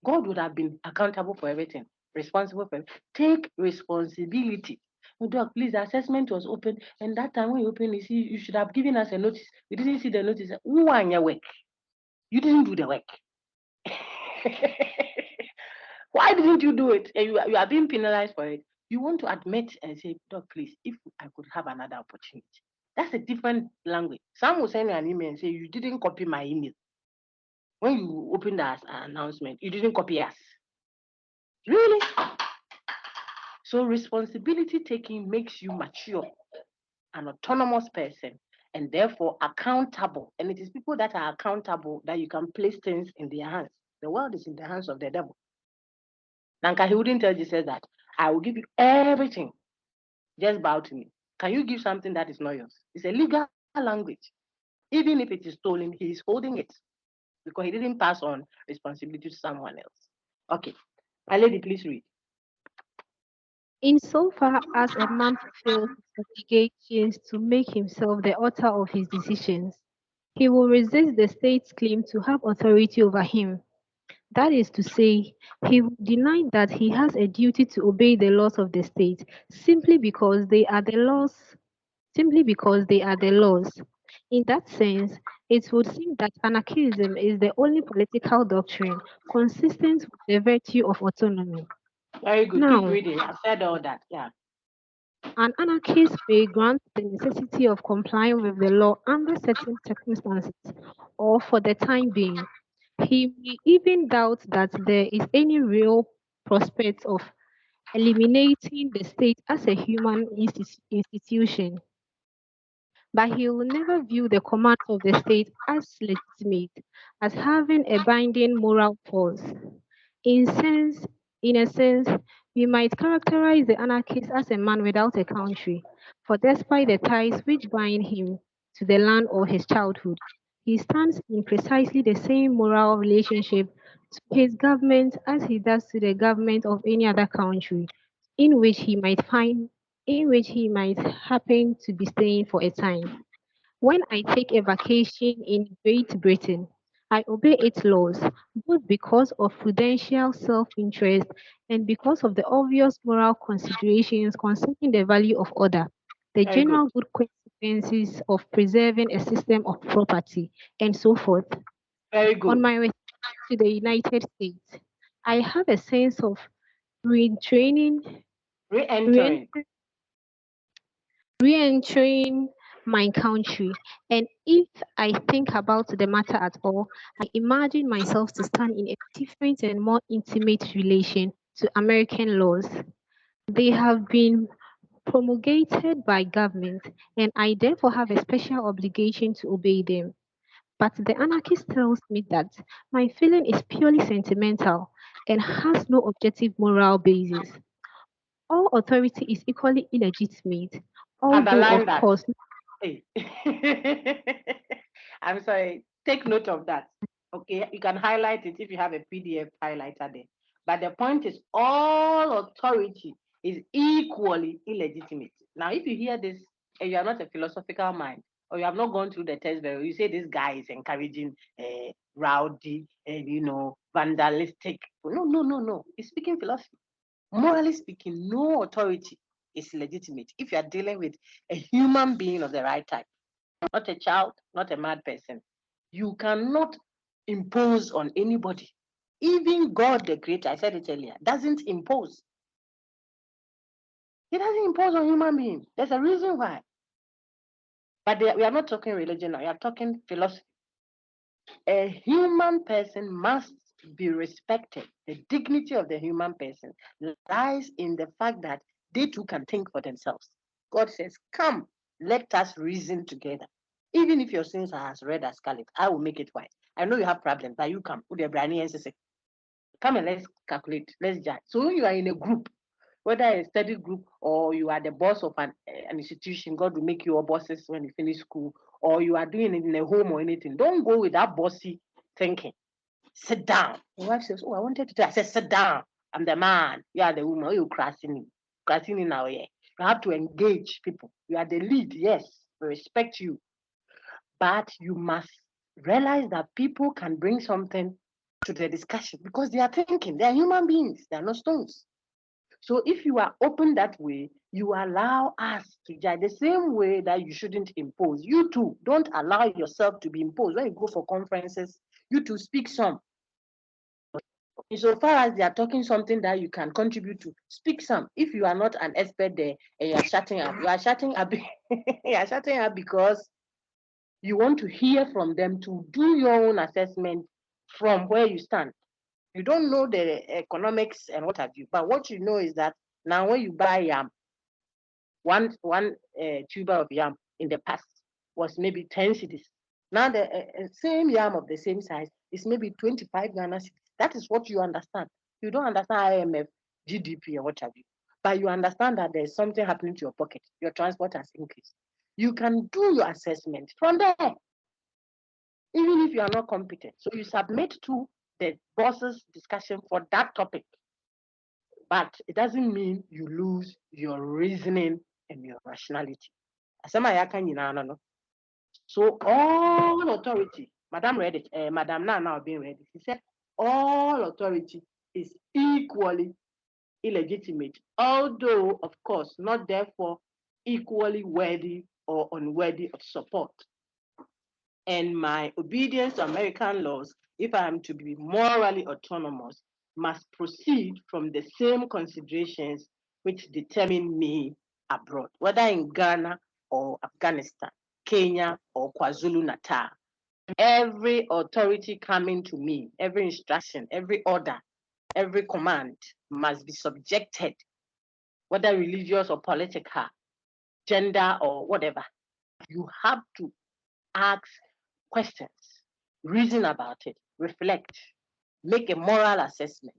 God would have been accountable for everything, responsible for everything. Take responsibility. Oh, Doc, please, the assessment was open. And that time when you opened, you should have given us a notice. We didn't see the notice. Who are your work? You didn't do the work. Why didn't you do it? And you are being penalized for it. You want to admit and say, Doc, please, if I could have another opportunity. That's a different language. Some will send you an email and say, you didn't copy my email. When you open the announcement, you didn't copy us. Really? So responsibility taking makes you mature, an autonomous person, and therefore accountable. And it is people that are accountable that you can place things in their hands. The world is in the hands of the devil. Nanka, he wouldn't tell Jesus that, I will give you everything. Just bow to me. Can you give something that is not yours? It's a legal language. Even if it is stolen, he is holding it because he didn't pass on responsibility to someone else. Okay. My lady, please read. Insofar as a man fulfills his obligations to make himself the author of his decisions, he will resist the state's claim to have authority over him. That is to say, he would deny that he has a duty to obey the laws of the state simply because they are the laws simply because they are the laws. In that sense, it would seem that anarchism is the only political doctrine consistent with the virtue of autonomy. Very good. Keep Now, reading. I've said all that. Yeah. an anarchist may grant the necessity of complying with the law under certain circumstances, or for the time being. He may even doubt that there is any real prospect of eliminating the state as a human institution. But he will never view the commands of the state as legitimate, as having a binding moral force. In sense, in a sense, we might characterize the anarchist as a man without a country, for despite the ties which bind him to the land of his childhood, he stands in precisely the same moral relationship to his government as he does to the government of any other country in which he might find in which he might happen to be staying for a time. When I take a vacation in Great Britain, I obey its laws, both because of prudential self interest and because of the obvious moral considerations concerning the value of order, the Very good. general good consequences of preserving a system of property, and so forth. Very On good. my return to the United States, I have a sense of retraining, Re-entering. re-entering my country. And if I think about the matter at all, I imagine myself to stand in a different and more intimate relation to American laws. They have been promulgated by government, and I therefore have a special obligation to obey them. But the anarchist tells me that my feeling is purely sentimental and has no objective moral basis. All authority is equally illegitimate, although, Underline of that. course, Hey. I'm sorry. Take note of that. Okay. You can highlight it if you have a PDF highlighter there. But the point is, all authority is equally illegitimate. Now, if you hear this and you are not a philosophical mind, or you have not gone through the test very, you say this guy is encouraging rowdy and vandalistic. No, no, no, no. He's speaking philosophy. Morally speaking, no authority is legitimate if you are dealing with a human being of the right type, not a child, not a mad person. You cannot impose on anybody. Even God the Creator, I said it earlier, doesn't impose. He doesn't impose on human beings. There's a reason why. But we are not talking religion now, we are talking philosophy. A human person must be respected. The dignity of the human person lies in the fact that they too can think for themselves. God says, come, let us reason together. Even if your sins are as red as scarlet, I will make it white. I know you have problems, but you come with your briny and say, come and let's calculate, let's judge. So when you are in a group, whether a study group or you are the boss of an institution, God will make you a bosses when you finish school, or you are doing it in a home or anything. Don't go with that bossy thinking. Sit down. My wife says, oh, I wanted to tell. I said, sit down. I'm the man. You are the woman. You're crashing in our ear. You have to engage people. You are the lead. Yes, we respect you. But you must realize that people can bring something to the discussion because they are thinking. They are human beings. They are not stones. So if you are open that way, you allow us to judge the same way that you shouldn't impose. You too, don't allow yourself to be imposed. When you go for conferences, you too speak some. Insofar as they are talking something that you can contribute to, speak some. If you are not an expert there and you are shutting up, you are shutting up, you are shutting up because you want to hear from them to do your own assessment from where you stand. You don't know the economics and what have you, but what you know is that now when you buy yam, one tuber of yam in the past was maybe 10 cities. Now the same yam of the same size is maybe 25 Ghana cedis. That is what you understand. You don't understand IMF, GDP, or what have you. But you understand that there's something happening to your pocket. Your transport has increased. You can do your assessment from there, even if you are not competent. So you submit to the boss's discussion for that topic. But it doesn't mean you lose your reasoning and your rationality. So all authority, Madam read it, Madam now being ready. She said, all authority is equally illegitimate, although, of course, not therefore equally worthy or unworthy of support. And my obedience to American laws, if I am to be morally autonomous, must proceed from the same considerations which determine me abroad, whether in Ghana or Afghanistan, Kenya or KwaZulu-Natal. Every authority coming to me, every instruction, every order, every command must be subjected, whether religious or political, gender or whatever. You have to ask questions, reason about it, reflect, make a moral assessment.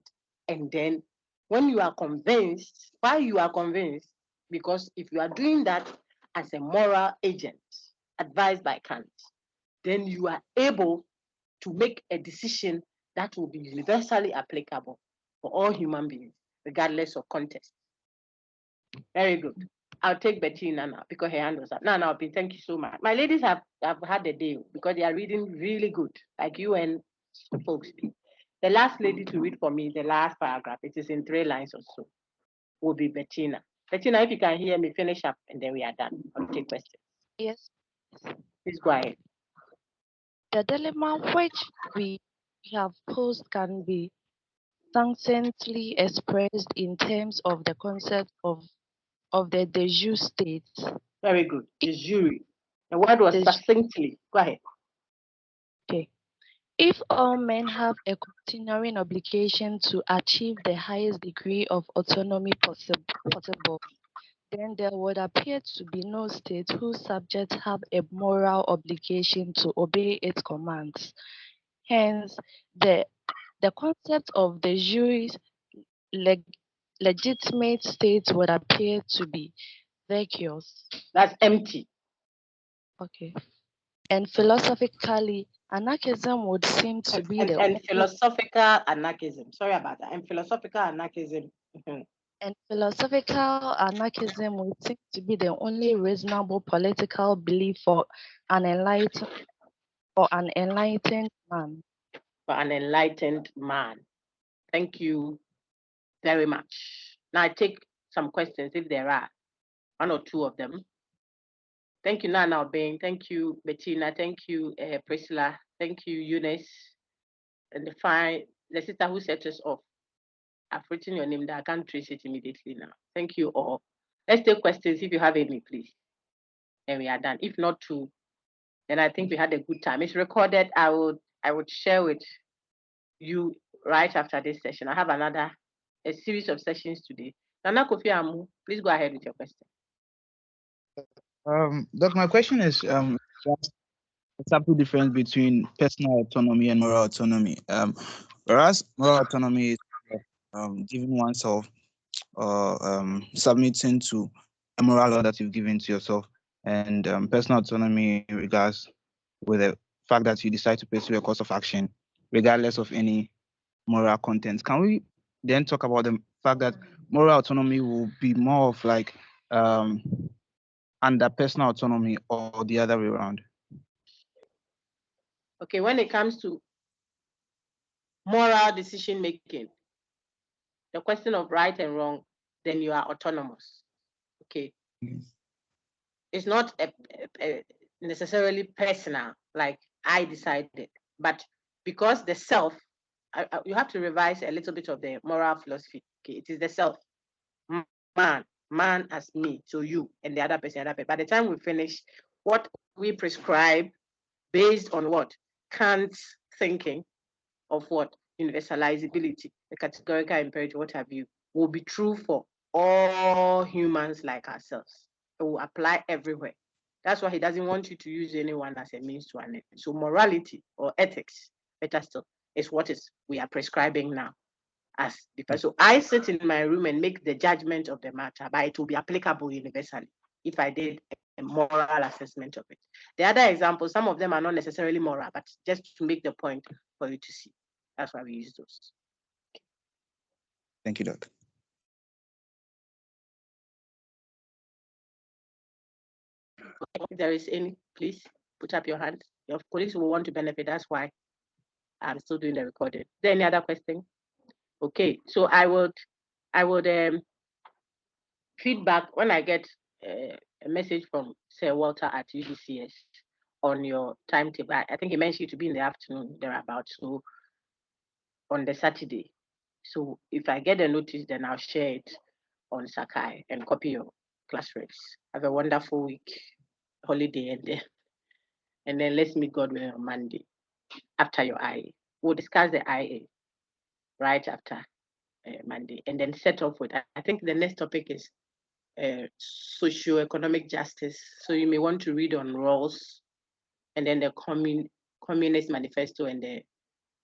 And then when you are convinced, why you are convinced, because if you are doing that as a moral agent advised by Kant, then you are able to make a decision that will be universally applicable for all human beings, regardless of context. Very good. I'll take Bettina now because her hand was up. No, thank you so much. My ladies have had a day because they are reading really good, like you and folks. The last lady to read for me, the last paragraph, it is in 3 lines or so, will be Bettina. Bettina, if you can hear me, finish up and then we are done. I'll take questions. Yes. Please go ahead. The dilemma which we have posed can be succinctly expressed in terms of the concept of the de jure state. Very good. De jure. The word was succinctly. Go ahead. Okay. If all men have a continuing obligation to achieve the highest degree of autonomy possible, then there would appear to be no state whose subjects have a moral obligation to obey its commands. Hence, the concept of the jure legitimate state would appear to be vacuous. That's empty. Okay. And philosophically, anarchism would seem to be the only... philosophical anarchism. Sorry about that. And philosophical anarchism. And philosophical anarchism would seem to be the only reasonable political belief for an enlightened man. For an enlightened man. Thank you very much. Now I take some questions if there are 1 or 2 of them. Thank you, Nana Obeng. Thank you, Bettina. Thank you, Priscilla. Thank you, Eunice. And the sister who set us off. I've written your name there. I can't trace it immediately now. Thank you all. Let's take questions if you have any, please. And we are done. If not two, then I think we had a good time. It's recorded. I would share with you right after this session. I have a series of sessions today. Nana Kofi Amu, please go ahead with your question. Doc, my question is the subtle difference between personal autonomy and moral autonomy. Whereas moral autonomy is giving oneself or submitting to a moral law that you've given to yourself, and personal autonomy regards with the fact that you decide to pursue a course of action regardless of any moral content. Can we then talk about the fact that moral autonomy will be more of like under personal autonomy or the other way around? Okay, when it comes to moral decision making, the question of right and wrong, then you are autonomous. Okay. It's not necessarily personal, like I decided, but because the self, you have to revise a little bit of the moral philosophy. Okay, it is the self, man as me, so you, and the other person, By the time we finish, what we prescribe based on what? Kant's thinking of what? Universalizability, the categorical imperative, what have you, will be true for all humans like ourselves. It will apply everywhere. That's why he doesn't want you to use anyone as a means to an end. So morality or ethics, better still, is what we are prescribing now. So I sit in my room and make the judgment of the matter, but it will be applicable universally if I did a moral assessment of it. The other examples, some of them are not necessarily moral, but just to make the point for you to see. That's why we use those. Thank you, Doc. If there is any, please put up your hand. Your colleagues will want to benefit. That's why I'm still doing the recording. Is there any other question? Okay, so I would feedback when I get a message from Sir Walter at UDCS on your timetable. I think he mentioned it to be in the afternoon thereabouts. So on the Saturday. So if I get a notice, then I'll share it on Sakai and copy your class reps. Have a wonderful week, holiday, and then let's meet God on Monday after your IA. We'll discuss the IA right after Monday, and then set off with. I think the next topic is socio-economic justice. So you may want to read on roles, and then the Communist Manifesto and the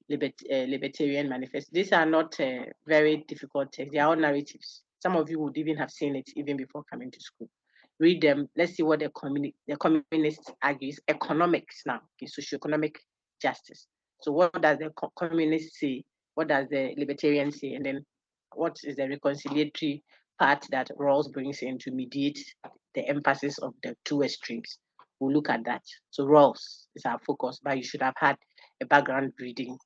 Libertarian Manifesto. These are not very difficult texts. They are all narratives. Some of you would even have seen it even before coming to school. Read them. Let's see what the communists argues. Economics now, okay, socio-economic justice. So what does the communists say? What does the libertarian say? And then what is the reconciliatory part that Rawls brings in to mediate the emphasis of the two extremes? We'll look at that. So Rawls is our focus, but you should have had a background reading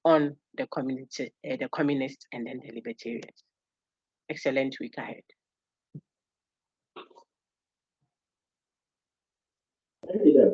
on the community, the communists, and then the libertarians. Excellent week ahead.